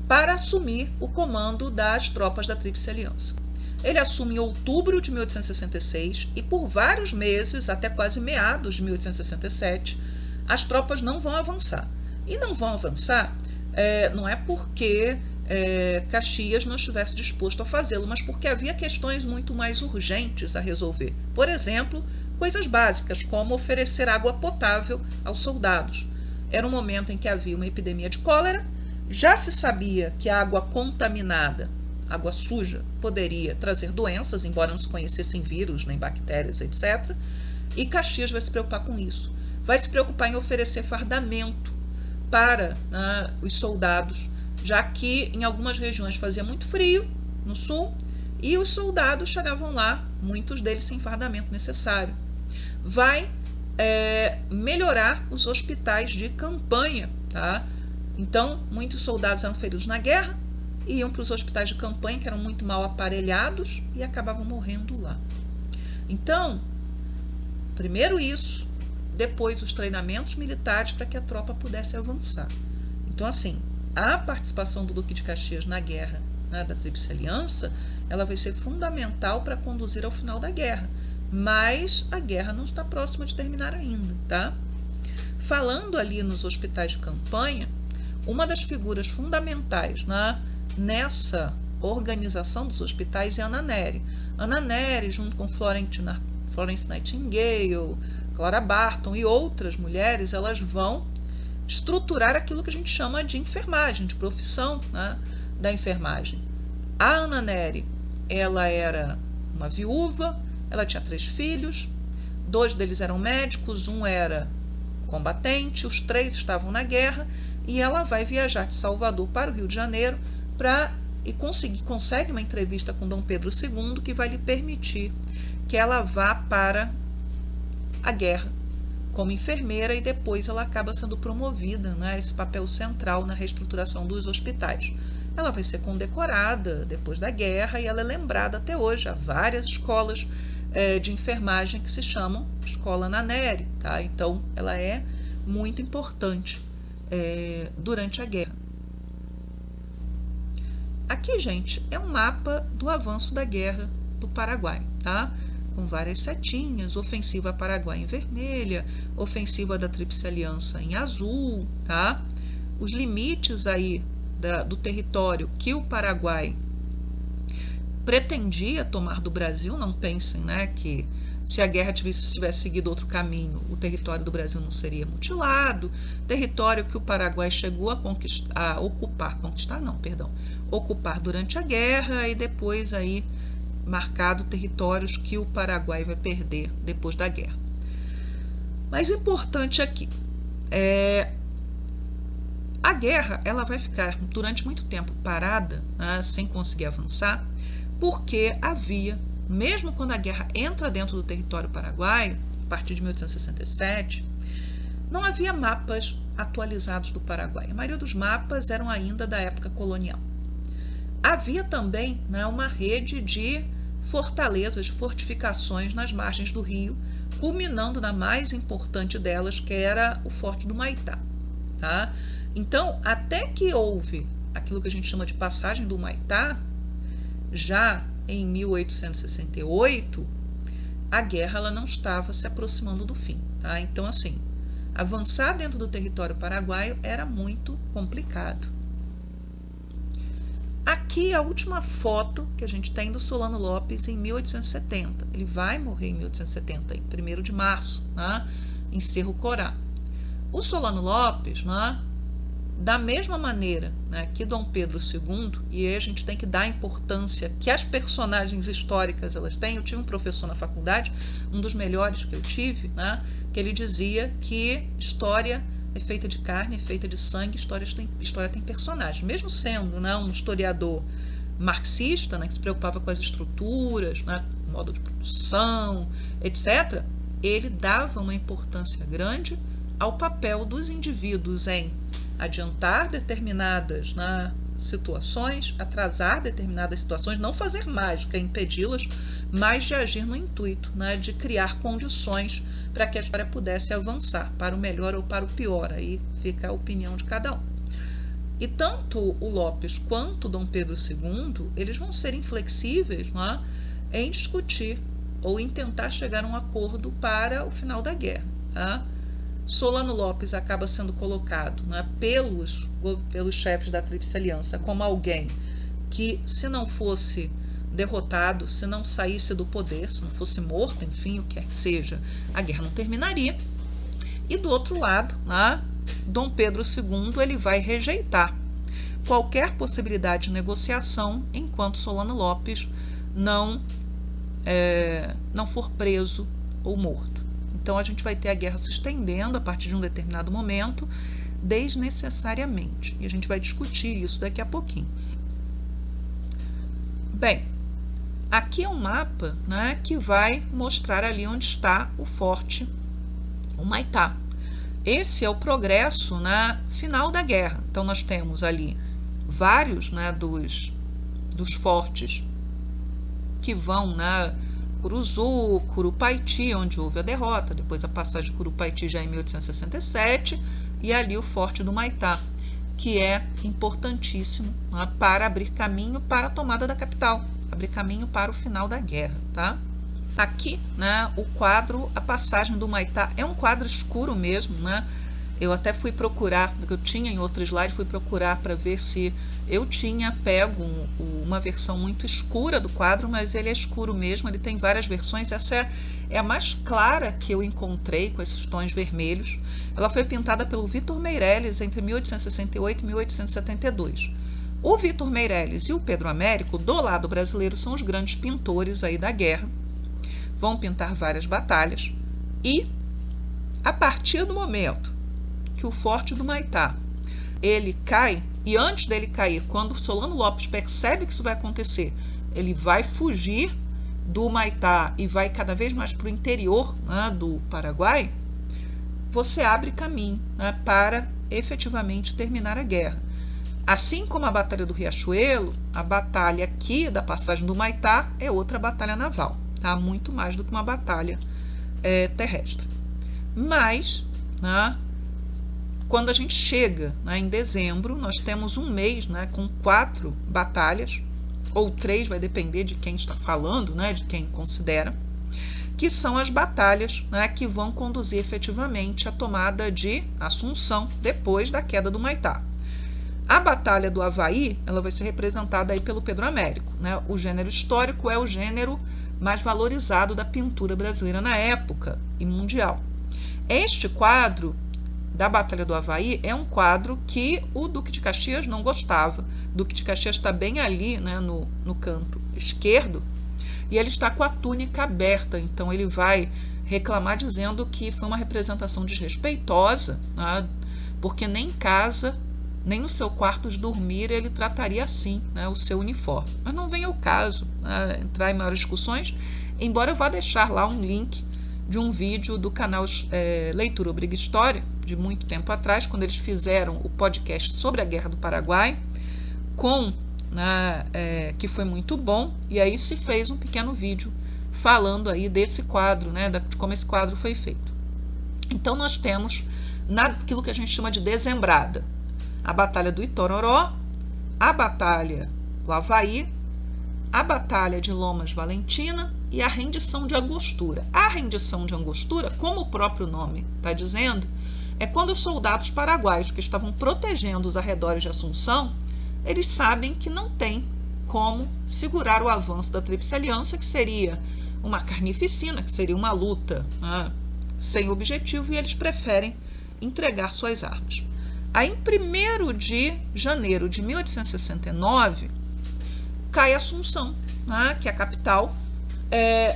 para assumir o comando das tropas da Tríplice Aliança. Ele assume em outubro de 1866 e por vários meses, até quase meados de 1867, as tropas não vão avançar. E não vão avançar não é porque Caxias não estivesse disposto a fazê-lo, mas porque havia questões muito mais urgentes a resolver. Por exemplo, coisas básicas, como oferecer água potável aos soldados. Era um momento em que havia uma epidemia de cólera, já se sabia que a água contaminada, água suja, poderia trazer doenças, embora não se conhecessem vírus, nem bactérias, etc. E Caxias vai se preocupar com isso. Vai se preocupar em oferecer fardamento para os soldados, já que em algumas regiões fazia muito frio, no sul, e os soldados chegavam lá, muitos deles sem fardamento necessário. Vai melhorar os hospitais de campanha, tá? Então, muitos soldados eram feridos na guerra, iam para os hospitais de campanha, que eram muito mal aparelhados, e acabavam morrendo lá. Então, primeiro isso, depois os treinamentos militares para que a tropa pudesse avançar. Então, assim, a participação do Duque de Caxias na guerra, né, da Tríplice Aliança, ela vai ser fundamental para conduzir ao final da guerra. Mas a guerra não está próxima de terminar ainda, tá? Falando ali nos hospitais de campanha, uma das figuras fundamentais, né, nessa organização dos hospitais é Ana Nery. Ana Nery, junto com Florence Nightingale, Clara Barton e outras mulheres, elas vão estruturar aquilo que a gente chama de enfermagem, de profissão, né, da enfermagem. A Ana Nery, ela era uma viúva, ela tinha 3 filhos, 2 deles eram médicos, um era combatente, os 3 estavam na guerra, e ela vai viajar de Salvador para o Rio de Janeiro e consegue uma entrevista com Dom Pedro II que vai lhe permitir que ela vá para a guerra como enfermeira, e depois ela acaba sendo promovida, né, a esse papel central na reestruturação dos hospitais. Ela vai ser condecorada depois da guerra e ela é lembrada até hoje. Há várias escolas de enfermagem que se chamam Escola Ana Nery, tá? Então, ela é muito importante durante a guerra. Aqui, gente, é um mapa do avanço da guerra do Paraguai, tá? Com várias setinhas, ofensiva Paraguai em vermelha, ofensiva da Tríplice Aliança em azul, tá? Os limites aí do território que o Paraguai pretendia tomar do Brasil, não pensem, né, que se a guerra tivesse seguido outro caminho, o território do Brasil não seria mutilado. Território que o Paraguai chegou a ocupar durante a guerra, e depois aí marcado territórios que o Paraguai vai perder depois da guerra. Mas importante aqui, a guerra ela vai ficar durante muito tempo parada, né, sem conseguir avançar, porque havia, mesmo quando a guerra entra dentro do território paraguaio, a partir de 1867, não havia mapas atualizados do Paraguai. A maioria dos mapas eram ainda da época colonial. Havia também, né, uma rede de fortalezas, fortificações nas margens do rio, culminando na mais importante delas, que era o Forte do Humaitá, tá? Então, até que houve aquilo que a gente chama de passagem do Humaitá, já em 1868, a guerra ela não estava se aproximando do fim, tá? Então, assim, avançar dentro do território paraguaio era muito complicado. Aqui a última foto que a gente tem do Solano Lopes em 1870. Ele vai morrer em 1870, em 1º de março, né, em Cerro Corá. O Solano Lopes, né, da mesma maneira, né, que Dom Pedro II, e aí a gente tem que dar a importância que as personagens históricas elas têm. Eu tive um professor na faculdade, um dos melhores que eu tive, né, que ele dizia que história é feita de carne, é feita de sangue, história tem personagem. Mesmo sendo, né, um historiador marxista, né, que se preocupava com as estruturas, né, modo de produção, etc., ele dava uma importância grande ao papel dos indivíduos em adiantar determinadas, né, situações, atrasar determinadas situações, não fazer mágica, impedi-las, mas de agir no intuito, né, de criar condições para que a história pudesse avançar, para o melhor ou para o pior, aí fica a opinião de cada um. E tanto o Lopes quanto Dom Pedro II, eles vão ser inflexíveis, né, em discutir ou em tentar chegar a um acordo para o final da guerra. Tá? Solano Lopes acaba sendo colocado, né, pelos chefes da Tríplice Aliança como alguém que, se não fosse derrotado, se não saísse do poder, se não fosse morto, enfim, o que quer que seja, a guerra não terminaria. E do outro lado, né, Dom Pedro II ele vai rejeitar qualquer possibilidade de negociação enquanto Solano Lopes não for preso ou morto. Então a gente vai ter a guerra se estendendo a partir de um determinado momento, desnecessariamente. E a gente vai discutir isso daqui a pouquinho. Bem, aqui é um mapa, né, que vai mostrar ali onde está o forte Humaitá. Esse é o progresso na final da guerra. Então nós temos ali vários, né, dos fortes que vão na Curuzu, Curupaiti, onde houve a derrota, depois a passagem de Curupaiti já em 1867, e ali o forte do Humaitá, que é importantíssimo, né, para abrir caminho para a tomada da capital, abrir caminho para o final da guerra. Tá? Aqui, né, o quadro, a passagem do Humaitá, é um quadro escuro mesmo, né? Eu até fui procurar, que eu tinha em outro slide, fui procurar para ver se eu tinha pego uma versão muito escura do quadro, mas ele é escuro mesmo, ele tem várias versões. Essa é a mais clara que eu encontrei, com esses tons vermelhos. Ela foi pintada pelo Vitor Meirelles entre 1868 e 1872. O Vitor Meirelles e o Pedro Américo, do lado brasileiro, são os grandes pintores aí da guerra. Vão pintar várias batalhas e, a partir do momento que o forte do Humaitá ele cai, e antes dele cair, quando Solano Lopes percebe que isso vai acontecer, ele vai fugir do Humaitá e vai cada vez mais para o interior, né, do Paraguai, você abre caminho, né, para efetivamente terminar a guerra. Assim como a Batalha do Riachuelo, a batalha aqui da passagem do Humaitá é outra batalha naval. Tá? Muito mais do que uma batalha terrestre. Mas, né, quando a gente chega, né, em dezembro, nós temos um mês, né, com 4 batalhas, ou 3, vai depender de quem está falando, né, de quem considera, que são as batalhas, né, que vão conduzir efetivamente à tomada de Assunção, depois da queda do Humaitá. A Batalha do Havaí, ela vai ser representada aí pelo Pedro Américo. Né? O gênero histórico é o gênero mais valorizado da pintura brasileira na época e mundial. Este quadro da Batalha do Havaí é um quadro que o Duque de Caxias não gostava. O Duque de Caxias está bem ali, né, no canto esquerdo, e ele está com a túnica aberta, então ele vai reclamar dizendo que foi uma representação desrespeitosa, né, porque nem em casa, nem no seu quarto de dormir ele trataria assim, né, o seu uniforme. Mas não vem ao caso, né, entrar em maiores discussões, embora eu vá deixar lá um link de um vídeo do canal Leitura Obriga História, de muito tempo atrás, quando eles fizeram o podcast sobre a Guerra do Paraguai, que foi muito bom, e aí se fez um pequeno vídeo falando aí desse quadro, né, de como esse quadro foi feito. Então nós temos naquilo que a gente chama de dezembrada, a Batalha do Itororó, a Batalha do Havaí, a Batalha de Lomas Valentina e a rendição de Angostura. A rendição de Angostura, como o próprio nome está dizendo, é quando os soldados paraguaios que estavam protegendo os arredores de Assunção, eles sabem que não tem como segurar o avanço da Tríplice Aliança, que seria uma carnificina, que seria uma luta, né, sem objetivo, e eles preferem entregar suas armas. Aí, em 1º de janeiro de 1869, cai Assunção, né, que é a capital.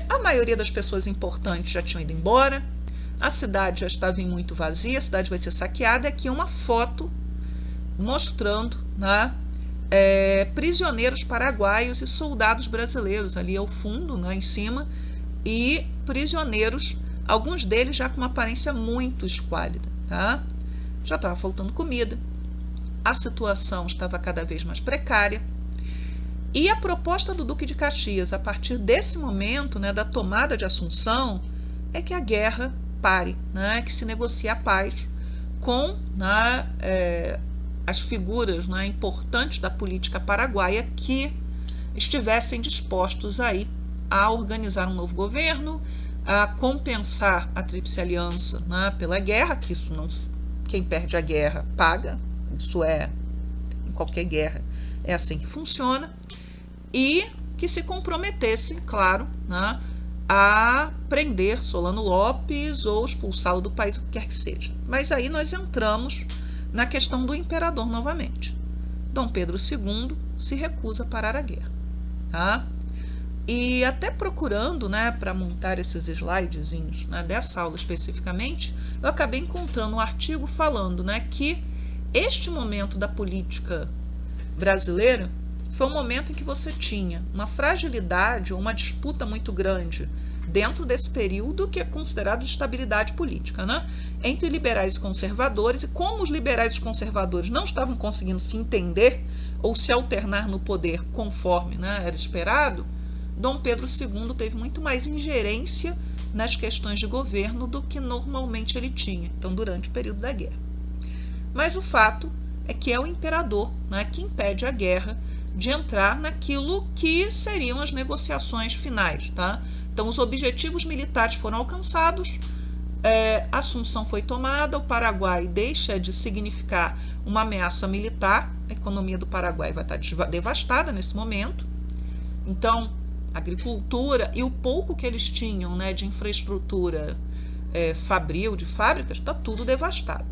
A maioria das pessoas importantes já tinham ido embora, a cidade já estava muito vazia, a cidade vai ser saqueada. Aqui é uma foto mostrando, né, prisioneiros paraguaios e soldados brasileiros ali ao fundo, né, em cima, e prisioneiros, alguns deles já com uma aparência muito esquálida. Tá? Já estava faltando comida. a situação estava cada vez mais precária. E a proposta do Duque de Caxias, a partir desse momento, né, da tomada de Assunção, é que a guerra pare, né, que se negocie a paz com, né, as figuras, né, importantes da política paraguaia que estivessem dispostos aí a organizar um novo governo, a compensar a Tríplice Aliança, né, pela guerra, que isso não, quem perde a guerra paga, isso é em qualquer guerra, é assim que funciona, e que se comprometessem, claro, né, a prender Solano Lopes ou expulsá-lo do país, o que quer que seja. Mas aí nós entramos na questão do imperador novamente. Dom Pedro II se recusa a parar a guerra. Tá? E até procurando, né, para montar esses slidezinhos, né, dessa aula especificamente, eu acabei encontrando um artigo falando, né, que este momento da política brasileira foi um momento em que você tinha uma fragilidade ou uma disputa muito grande dentro desse período que é considerado de estabilidade política, né, entre liberais e conservadores, e como os liberais e os conservadores não estavam conseguindo se entender ou se alternar no poder conforme, né, era esperado, Dom Pedro II teve muito mais ingerência nas questões de governo do que normalmente ele tinha, então, durante o período da guerra. Mas o fato é que é o imperador, né, que impede a guerra de entrar naquilo que seriam as negociações finais. Tá? Então, os objetivos militares foram alcançados, a Assunção foi tomada, o Paraguai deixa de significar uma ameaça militar, a economia do Paraguai vai estar devastada nesse momento, então a agricultura e o pouco que eles tinham, né, de infraestrutura fabril, de fábricas, está tudo devastado.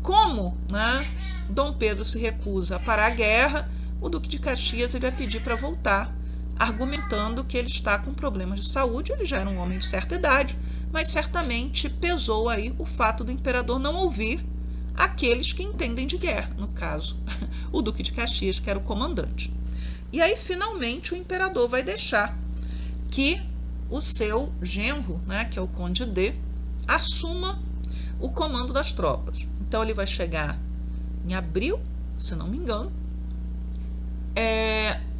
Como, né, Dom Pedro se recusa a parar a guerra, o Duque de Caxias ele vai pedir para voltar, argumentando que ele está com problemas de saúde, ele já era um homem de certa idade, mas certamente pesou aí o fato do imperador não ouvir aqueles que entendem de guerra, no caso, o Duque de Caxias, que era o comandante. E aí, finalmente, o imperador vai deixar que o seu genro, né, que é o Conde D, assuma o comando das tropas. Então, ele vai chegar em abril, se não me engano.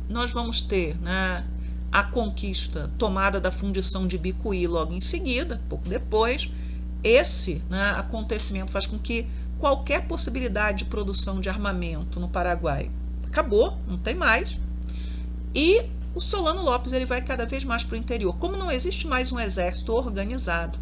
Nós vamos ter, né, a conquista, tomada da fundição de Bicuí logo em seguida, pouco depois. Esse, né, acontecimento faz com que qualquer possibilidade de produção de armamento no Paraguai acabou, não tem mais. E o Solano Lopes ele vai cada vez mais para o interior. Como não existe mais um exército organizado,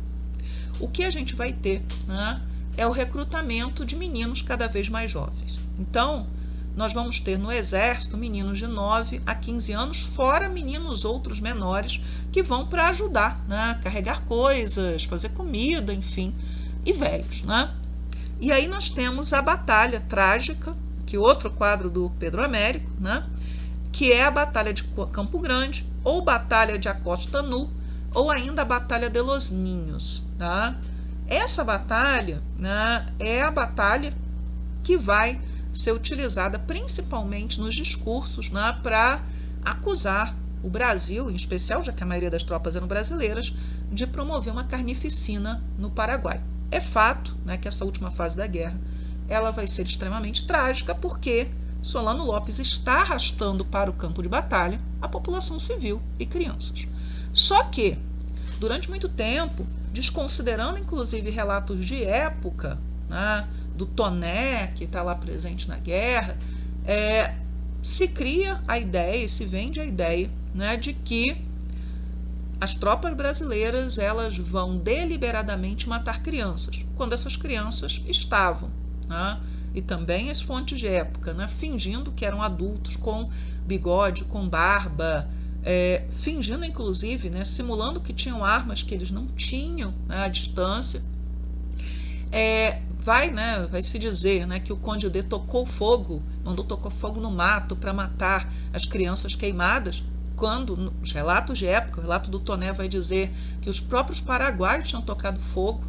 o que a gente vai ter, né, é o recrutamento de meninos cada vez mais jovens. Então, nós vamos ter no exército meninos de 9 a 15 anos, fora meninos outros menores que vão para ajudar, né, carregar coisas, fazer comida, enfim, e velhos. Né? E aí nós temos a batalha trágica, que é outro quadro do Pedro Américo, né, que é a Batalha de Campo Grande, ou Batalha de Acosta Nu, ou ainda a Batalha de Los Ninhos. Tá? Essa batalha, né, é a batalha que vai ser utilizada principalmente nos discursos, né, para acusar o Brasil, em especial, já que a maioria das tropas eram brasileiras, de promover uma carnificina no Paraguai. É fato, né, que essa última fase da guerra ela vai ser extremamente trágica, porque Solano Lopes está arrastando para o campo de batalha a população civil e crianças. Só que, durante muito tempo, desconsiderando inclusive relatos de época, né, do Toné, que está lá presente na guerra, se cria a ideia, se vende a ideia, né, de que as tropas brasileiras elas vão deliberadamente matar crianças, quando essas crianças estavam, né, e também as fontes de época, né, fingindo que eram adultos com bigode, com barba, fingindo inclusive, né, simulando que tinham armas que eles não tinham, né, à distância. Vai se dizer, né, que o Conde D mandou tocar fogo no mato para matar as crianças queimadas, quando nos relatos de época, o relato do Toné vai dizer que os próprios paraguaios tinham tocado fogo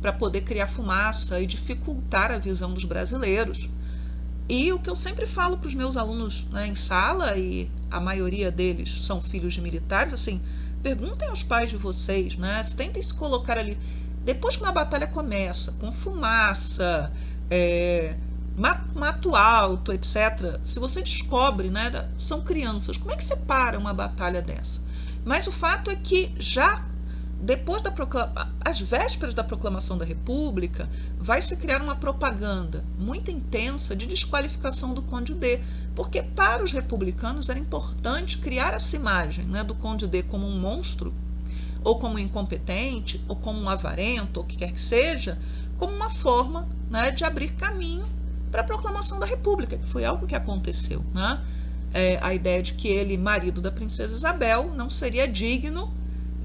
para poder criar fumaça e dificultar a visão dos brasileiros. E o que eu sempre falo para os meus alunos, né, em sala, e a maioria deles são filhos de militares, assim, perguntem aos pais de vocês, né, tentem se colocar ali, depois que uma batalha começa, com fumaça, Mato Alto, etc., se você descobre, né, são crianças, como é que você para uma batalha dessa? Mas o fato é que já depois às vésperas da proclamação da República, vai se criar uma propaganda muito intensa de desqualificação do Conde D, porque para os republicanos era importante criar essa imagem, né, do Conde D como um monstro, ou como um incompetente, ou como um avarento, ou o que quer que seja, como uma forma, né, de abrir caminho para a proclamação da República, que foi algo que aconteceu. Né? A ideia de que ele, marido da princesa Isabel, não seria digno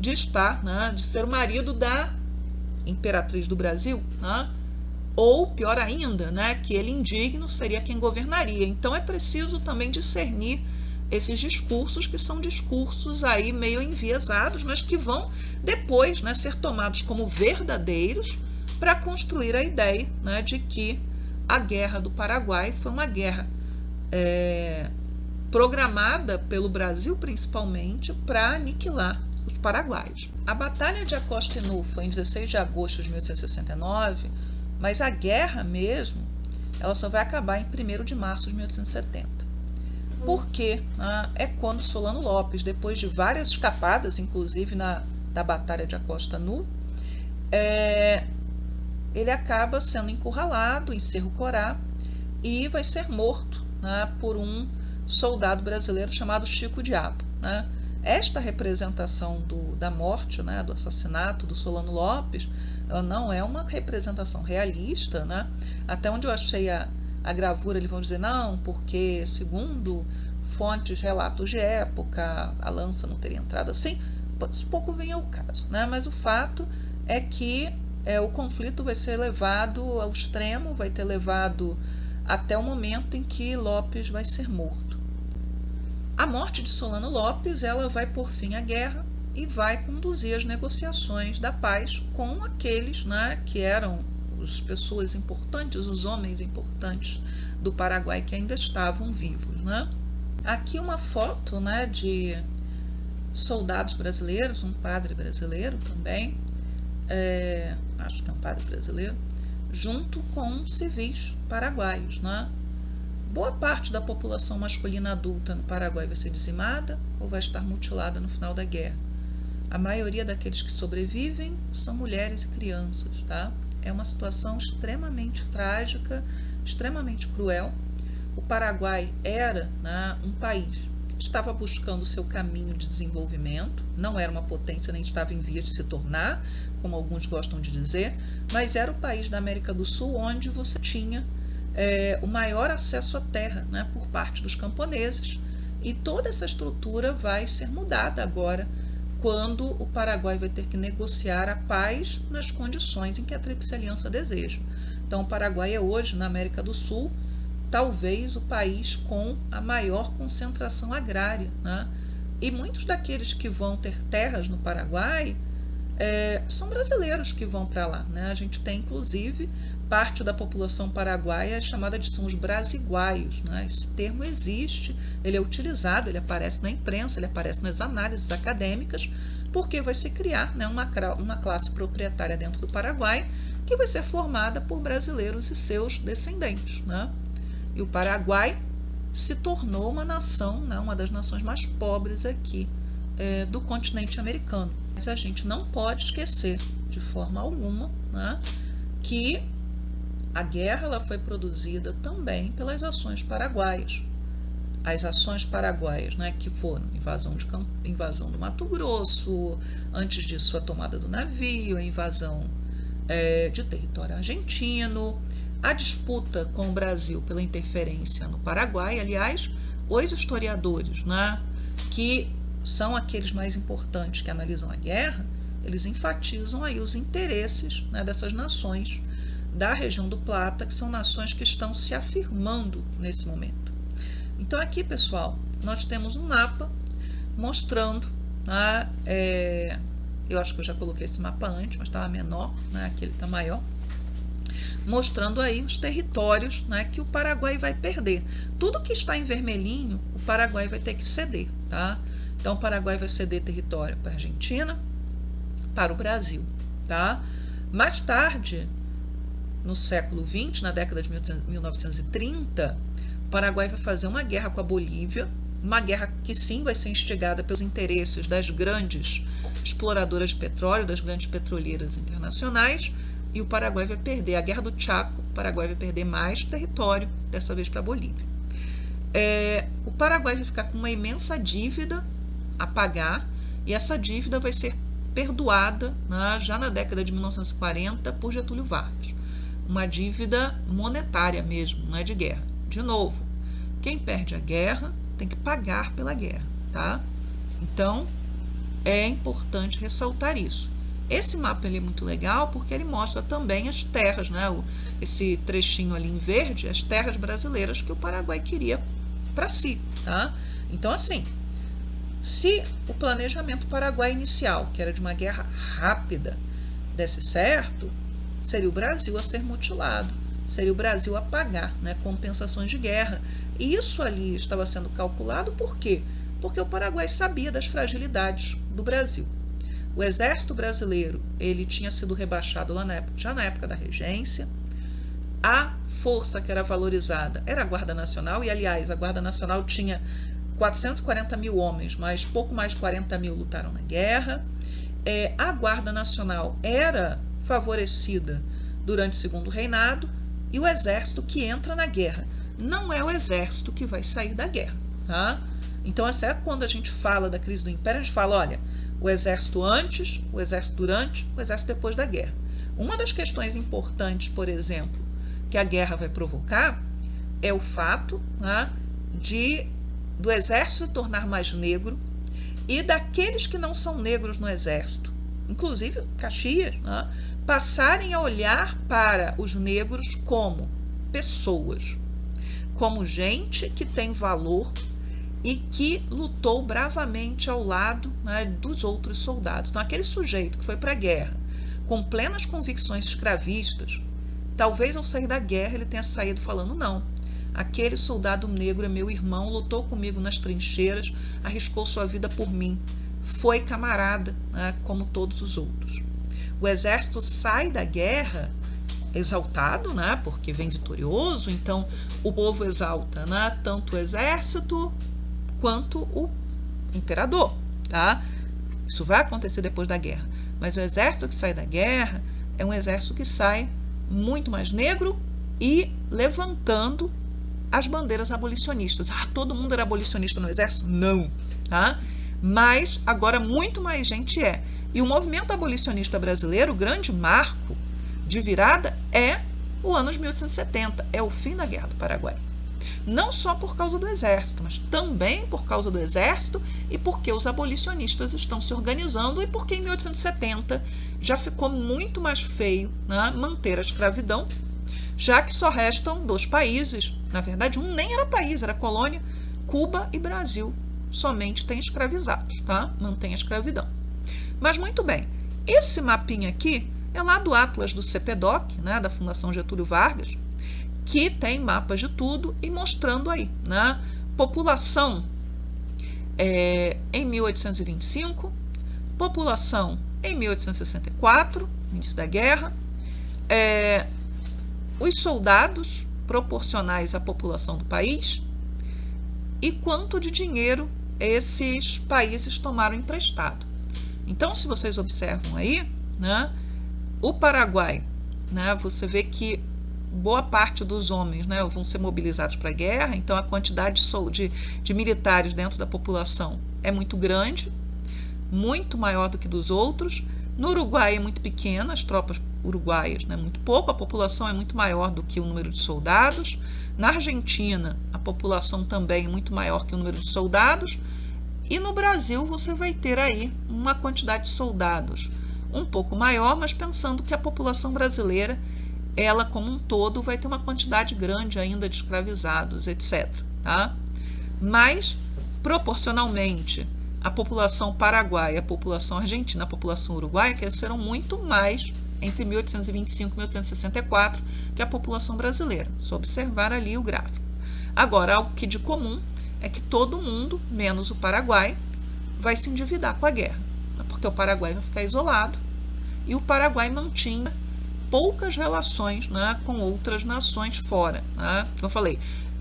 de estar, né, de ser o marido da imperatriz do Brasil, né? Ou, pior ainda, né, que ele indigno seria quem governaria. Então é preciso também discernir esses discursos, que são discursos aí meio enviesados, mas que vão depois, né, ser tomados como verdadeiros para construir a ideia, né, de que a Guerra do Paraguai foi uma guerra programada pelo Brasil, principalmente, para aniquilar os paraguaios. A Batalha de Acosta Inu foi em 16 de agosto de 1869, mas a guerra mesmo, ela só vai acabar em 1º de março de 1870. Porque é quando Solano Lopes, depois de várias escapadas, inclusive da Batalha de Acosta Inu, ele acaba sendo encurralado em Cerro Corá e vai ser morto, né, por um soldado brasileiro chamado Chico Diabo. Né? Esta representação da morte, né, do assassinato do Solano Lopes, ela não é uma representação realista. Né? Até onde eu achei a gravura, eles vão dizer, não, porque segundo fontes, relatos de época, a lança não teria entrado assim. Pouco vem ao caso. Né? Mas o fato é que o conflito vai ser levado ao extremo, vai ter levado até o momento em que Lopes vai ser morto. A morte de Solano Lopes, ela vai pôr fim à guerra e vai conduzir as negociações da paz com aqueles, né, que eram as pessoas importantes, os homens importantes do Paraguai que ainda estavam vivos. Né? Aqui uma foto, né, de soldados brasileiros, um padre brasileiro também, acho que é um padre brasileiro, junto com civis paraguaios. Né? Boa parte da população masculina adulta no Paraguai vai ser dizimada ou vai estar mutilada no final da guerra. A maioria daqueles que sobrevivem são mulheres e crianças. Tá? É uma situação extremamente trágica, extremamente cruel. O Paraguai era, né, um país que estava buscando seu caminho de desenvolvimento, não era uma potência nem estava em vias de se tornar, como alguns gostam de dizer, mas era o país da América do Sul onde você tinha o maior acesso à terra, né, por parte dos camponeses, e toda essa estrutura vai ser mudada agora quando o Paraguai vai ter que negociar a paz nas condições em que a Tríplice Aliança deseja. Então o Paraguai é hoje, na América do Sul, talvez o país com a maior concentração agrária. Né? E muitos daqueles que vão ter terras no Paraguai são brasileiros que vão para lá. Né? A gente tem, inclusive, parte da população paraguaia chamada de são os brasiguaios. Né? Esse termo existe, ele é utilizado, ele aparece na imprensa, ele aparece nas análises acadêmicas, porque vai se criar, né, uma classe proprietária dentro do Paraguai que vai ser formada por brasileiros e seus descendentes. Né? E o Paraguai se tornou uma nação, né, uma das nações mais pobres aqui do continente americano. Mas a gente não pode esquecer, de forma alguma, né, que a guerra ela foi produzida também pelas ações paraguaias. As ações paraguaias, né, que foram invasão do Mato Grosso, antes disso a tomada do navio, a invasão de território argentino, a disputa com o Brasil pela interferência no Paraguai. Aliás, os historiadores, né, que são aqueles mais importantes que analisam a guerra, eles enfatizam aí os interesses, né, dessas nações da região do Plata, que são nações que estão se afirmando nesse momento. Então aqui, pessoal, nós temos um mapa mostrando, né, eu acho que eu já coloquei esse mapa antes, mas estava menor, né, aqui ele está maior, mostrando aí os territórios, né, que o Paraguai vai perder. Tudo que está em vermelhinho, o Paraguai vai ter que ceder. Tá? Então o Paraguai vai ceder território para a Argentina, para o Brasil. Tá? Mais tarde, no século XX, na década de 1930, o Paraguai vai fazer uma guerra com a Bolívia, uma guerra que sim vai ser instigada pelos interesses das grandes exploradoras de petróleo, das grandes petroleiras internacionais, e o Paraguai vai perder. A Guerra do Chaco, o Paraguai vai perder mais território, dessa vez para a Bolívia. O Paraguai vai ficar com uma imensa dívida a pagar, e essa dívida vai ser perdoada, né, já na década de 1940 por Getúlio Vargas. Uma dívida monetária mesmo, não é de guerra. De novo, quem perde a guerra tem que pagar pela guerra, tá? Então, é importante ressaltar isso. Esse mapa ele é muito legal porque ele mostra também as terras, né? Esse trechinho ali em verde, as terras brasileiras que o Paraguai queria para si, tá? Então, assim, se o planejamento paraguai inicial, que era de uma guerra rápida, desse certo, seria o Brasil a ser mutilado, seria o Brasil a pagar, né, compensações de guerra. E isso ali estava sendo calculado por quê? Porque o Paraguai sabia das fragilidades do Brasil. O exército brasileiro ele tinha sido rebaixado lá já na época da regência. A força que era valorizada era a Guarda Nacional, e aliás, a Guarda Nacional tinha 440 mil homens, mas pouco mais de 40 mil lutaram na guerra. A Guarda Nacional era favorecida durante o Segundo Reinado, e o exército que entra na guerra não é o exército que vai sair da guerra, tá? Então, até quando a gente fala da crise do Império, a gente fala, olha, o exército antes, o exército durante, o exército depois da guerra. Uma das questões importantes, por exemplo, que a guerra vai provocar é o fato, né, do exército se tornar mais negro e daqueles que não são negros no exército, inclusive Caxias, né, passarem a olhar para os negros como pessoas, como gente que tem valor e que lutou bravamente ao lado, né, dos outros soldados. Então, aquele sujeito que foi para a guerra com plenas convicções escravistas, talvez ao sair da guerra ele tenha saído falando, não, aquele soldado negro é meu irmão, lutou comigo nas trincheiras, arriscou sua vida por mim, foi camarada, né, como todos os outros. O exército sai da guerra exaltado, né, porque vem vitorioso, então o povo exalta, né, tanto o exército quanto o imperador, tá? Isso vai acontecer depois da guerra, mas o exército que sai da guerra é um exército que sai muito mais negro e levantando as bandeiras abolicionistas. Todo mundo era abolicionista no exército? Não, tá? Mas agora muito mais gente é. E o movimento abolicionista brasileiro, o grande marco de virada é o ano de 1870, é o fim da Guerra do Paraguai. Não só por causa do exército, mas também por causa do exército e porque os abolicionistas estão se organizando e porque em 1870 já ficou muito mais feio, né, manter a escravidão, já que só restam 2 países, na verdade um nem era país, era colônia, Cuba e Brasil, somente tem escravizados, tá? Mantém a escravidão. Mas muito bem, esse mapinha aqui é lá do Atlas do CPDOC, né, da Fundação Getúlio Vargas, que tem mapas de tudo e mostrando aí, né, população em 1825, população em 1864, início da guerra, os soldados proporcionais à população do país e quanto de dinheiro esses países tomaram emprestado. Então, se vocês observam aí, né, o Paraguai, né, você vê que boa parte dos homens, né, vão ser mobilizados para a guerra, então a quantidade de militares dentro da população é muito grande, muito maior do que dos outros. No Uruguai é muito pequena, as tropas uruguaias, né, muito pouco, a população é muito maior do que o número de soldados. Na Argentina, a população também é muito maior que o número de soldados. E no Brasil você vai ter aí uma quantidade de soldados um pouco maior, mas pensando que a população brasileira, ela como um todo, vai ter uma quantidade grande ainda de escravizados, etc. Tá? Mas, proporcionalmente, a população paraguaia, a população argentina, a população uruguaia cresceram muito mais entre 1825 e 1864 que a população brasileira. Só observar ali o gráfico. Agora, algo que de comum é que todo mundo, menos o Paraguai, vai se endividar com a guerra, porque o Paraguai vai ficar isolado e o Paraguai mantinha poucas relações, né, com outras nações fora. Né? Como eu falei,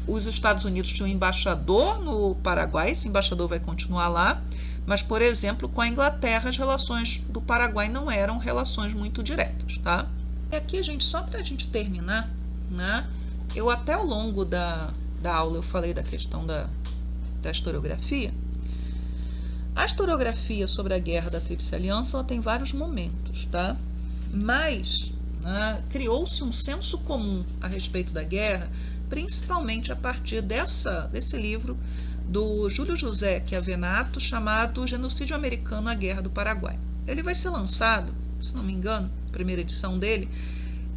os Estados Unidos tinham um embaixador no Paraguai, esse embaixador vai continuar lá, mas, por exemplo, com a Inglaterra, as relações do Paraguai não eram relações muito diretas. Tá? E aqui, gente, só para a gente terminar, né, eu até ao longo da aula eu falei da questão da historiografia. A historiografia sobre a Guerra da Tríplice Aliança ela tem vários momentos, tá? Mas criou-se um senso comum a respeito da guerra, principalmente a partir desse livro do Júlio José Chiavenato, chamado Genocídio Americano, a Guerra do Paraguai. Ele vai ser lançado, se não me engano, a primeira edição dele,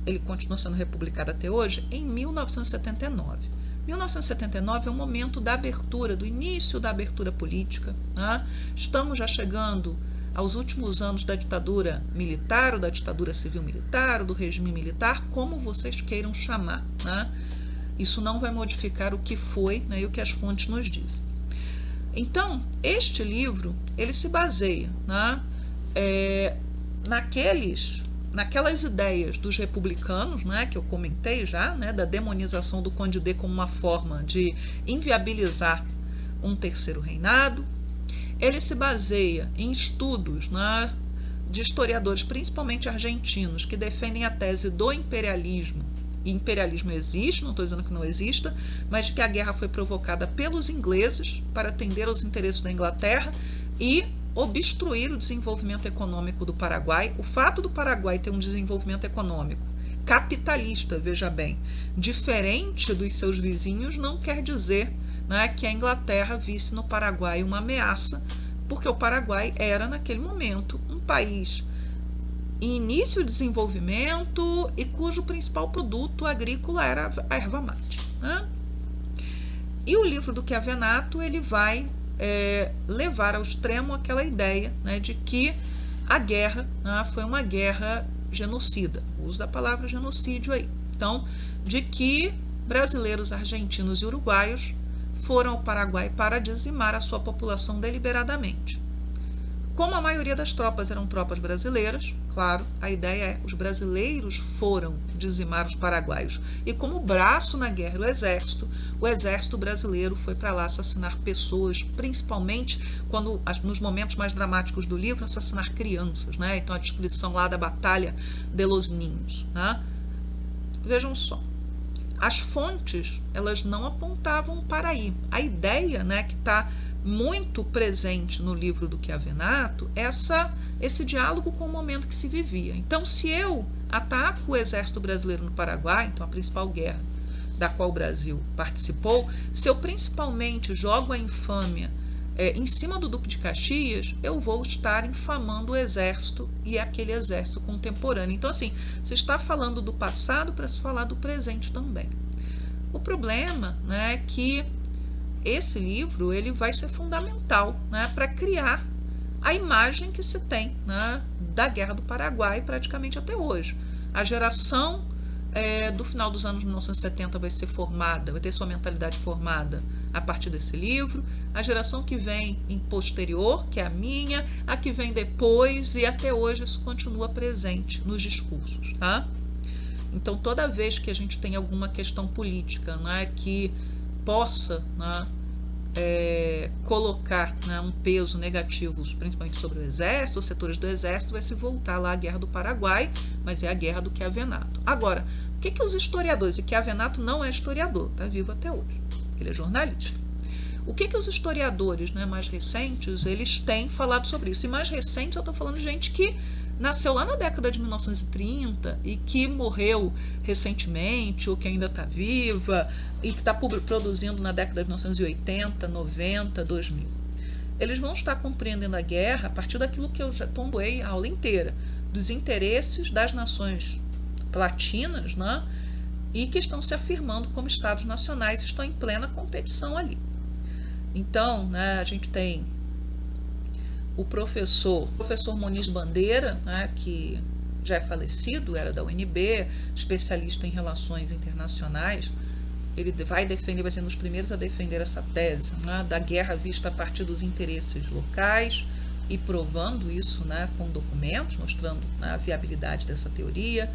ele continua sendo republicado até hoje, em 1979. 1979 é o momento da abertura, do início da abertura política. Né? Estamos já chegando aos últimos anos da ditadura militar, ou da ditadura civil-militar, ou do regime militar, como vocês queiram chamar. Né? Isso não vai modificar o que foi, né, e o que as fontes nos dizem. Então, este livro, ele se baseia, né, naquelas ideias dos republicanos, né, que eu comentei já, né, da demonização do Conde D como uma forma de inviabilizar um terceiro reinado. Ele se baseia em estudos, né, de historiadores, principalmente argentinos, que defendem a tese do imperialismo. E imperialismo existe, não estou dizendo que não exista, mas que a guerra foi provocada pelos ingleses para atender aos interesses da Inglaterra e obstruir o desenvolvimento econômico do Paraguai. O fato do Paraguai ter um desenvolvimento econômico capitalista, veja bem, diferente dos seus vizinhos, não quer dizer, né, que a Inglaterra visse no Paraguai uma ameaça, porque o Paraguai era, naquele momento, um país em início de desenvolvimento e cujo principal produto agrícola era a erva mate. Né? E o livro do Chiavenato ele vai levar ao extremo aquela ideia, né, de que a guerra, né, foi uma guerra genocida, o uso da palavra genocídio aí. Então, de que brasileiros, argentinos e uruguaios foram ao Paraguai para dizimar a sua população deliberadamente. Como a maioria das tropas eram tropas brasileiras, claro, a ideia é os brasileiros foram dizimar os paraguaios. E como braço na guerra, o exército brasileiro foi para lá assassinar pessoas, principalmente quando, nos momentos mais dramáticos do livro, assassinar crianças. Né? Então a descrição lá da Batalha de los Niños. Né? Vejam só, as fontes elas não apontavam para aí. A ideia, né, que está muito presente no livro do Chiavenato, esse diálogo com o momento que se vivia. Então, se eu ataco o exército brasileiro no Paraguai, então a principal guerra da qual o Brasil participou, se eu principalmente jogo a infâmia em cima do Duque de Caxias, eu vou estar infamando o exército e aquele exército contemporâneo. Então, assim, você está falando do passado para se falar do presente também. O problema, né, é que esse livro ele vai ser fundamental, né, para criar a imagem que se tem, né, da Guerra do Paraguai praticamente até hoje. A geração do final dos anos 1970 vai ser formada, vai ter sua mentalidade formada a partir desse livro. A geração que vem em posterior, que é a minha, a que vem depois, e até hoje isso continua presente nos discursos. Tá? Então, toda vez que a gente tem alguma questão política, né, que possa, né, colocar, né, um peso negativo, principalmente sobre o exército, os setores do exército, vai se voltar lá à Guerra do Paraguai, mas é a Guerra do Chiavenato. Agora, o que os historiadores, e Chiavenato não é historiador, está vivo até hoje, ele é jornalista. O que os historiadores, né, mais recentes, eles têm falado sobre isso? E mais recentes eu estou falando de gente que nasceu lá na década de 1930 e que morreu recentemente, ou que ainda está viva, e que está produzindo na década de 1980, 90, 2000. Eles vão estar compreendendo a guerra a partir daquilo que eu já pontuei a aula inteira, dos interesses das nações latinas, né, e que estão se afirmando como estados nacionais, estão em plena competição ali. Então, né, a gente tem o professor Muniz Bandeira, né, que já é falecido, era da UNB, especialista em relações internacionais. Ele vai ser um dos primeiros a defender essa tese, né, da guerra vista a partir dos interesses locais e provando isso, né, com documentos, mostrando, né, a viabilidade dessa teoria.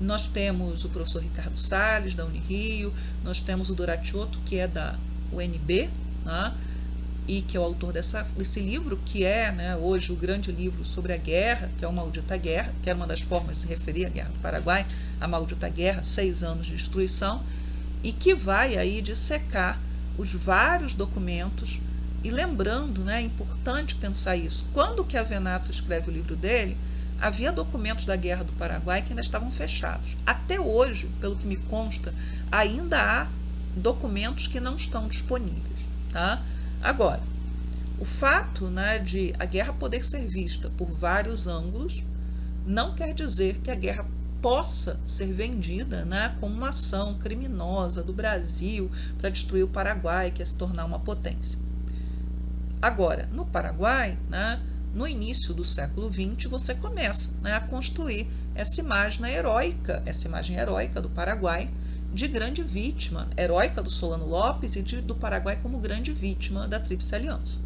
Nós temos o professor Ricardo Salles, da Unirio, nós temos o Doratiotto, que é da UNB, né, e que é o autor desse livro, que é, né, hoje o grande livro sobre a guerra, que é o Maldita Guerra, que era uma das formas de se referir à Guerra do Paraguai, a Maldita Guerra, 6 anos de destruição, e que vai aí dissecar os vários documentos. E lembrando, né, é importante pensar isso, quando que Avenato escreve o livro dele, havia documentos da Guerra do Paraguai que ainda estavam fechados. Até hoje, pelo que me consta, ainda há documentos que não estão disponíveis. Tá? Agora, o fato, né, de a guerra poder ser vista por vários ângulos não quer dizer que a guerra possa ser vendida, né, como uma ação criminosa do Brasil para destruir o Paraguai, que é se tornar uma potência. Agora, no Paraguai, né, no início do século XX, você começa, né, a construir essa imagem heróica do Paraguai, de grande vítima, heróica do Solano Lopes e do Paraguai como grande vítima da Tríplice Aliança.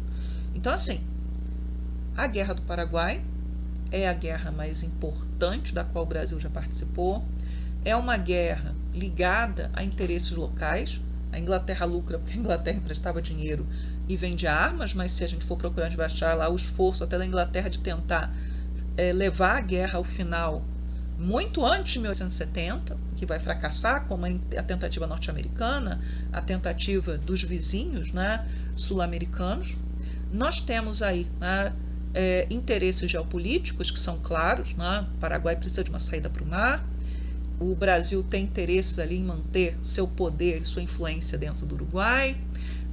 Então, assim, a Guerra do Paraguai é a guerra mais importante da qual o Brasil já participou, é uma guerra ligada a interesses locais. A Inglaterra lucra porque a Inglaterra emprestava dinheiro e vende armas, mas se a gente for procurar, a gente vai achar lá o esforço até da Inglaterra de tentar levar a guerra ao final muito antes de 1870, que vai fracassar, como a tentativa norte-americana, a tentativa dos vizinhos, né, sul-americanos. Nós temos aí, né, interesses geopolíticos que são claros, né? O Paraguai precisa de uma saída para o mar, o Brasil tem interesses ali em manter seu poder e sua influência dentro do Uruguai.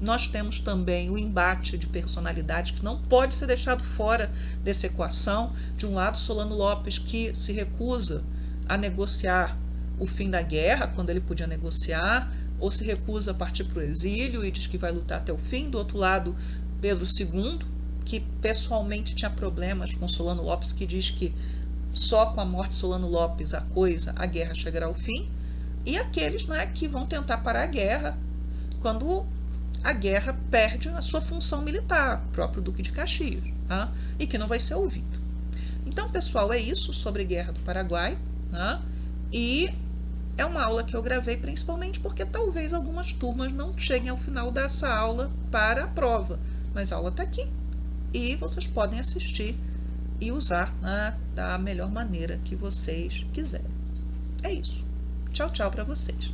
Nós temos também o embate de personalidades que não pode ser deixado fora dessa equação. De um lado, Solano Lopes, que se recusa a negociar o fim da guerra, quando ele podia negociar, ou se recusa a partir para o exílio e diz que vai lutar até o fim. Do outro lado, Pedro II, que pessoalmente tinha problemas com Solano Lopes, que diz que só com a morte de Solano Lopes a guerra chegará ao fim. E aqueles, né, que vão tentar parar a guerra quando a guerra perde a sua função militar, o próprio Duque de Caxias, tá? E que não vai ser ouvido. Então, pessoal, é isso sobre a Guerra do Paraguai, tá? E é uma aula que eu gravei principalmente porque talvez algumas turmas não cheguem ao final dessa aula para a prova, mas a aula está aqui e vocês podem assistir e usar, né, da melhor maneira que vocês quiserem. É isso. Tchau, tchau para vocês.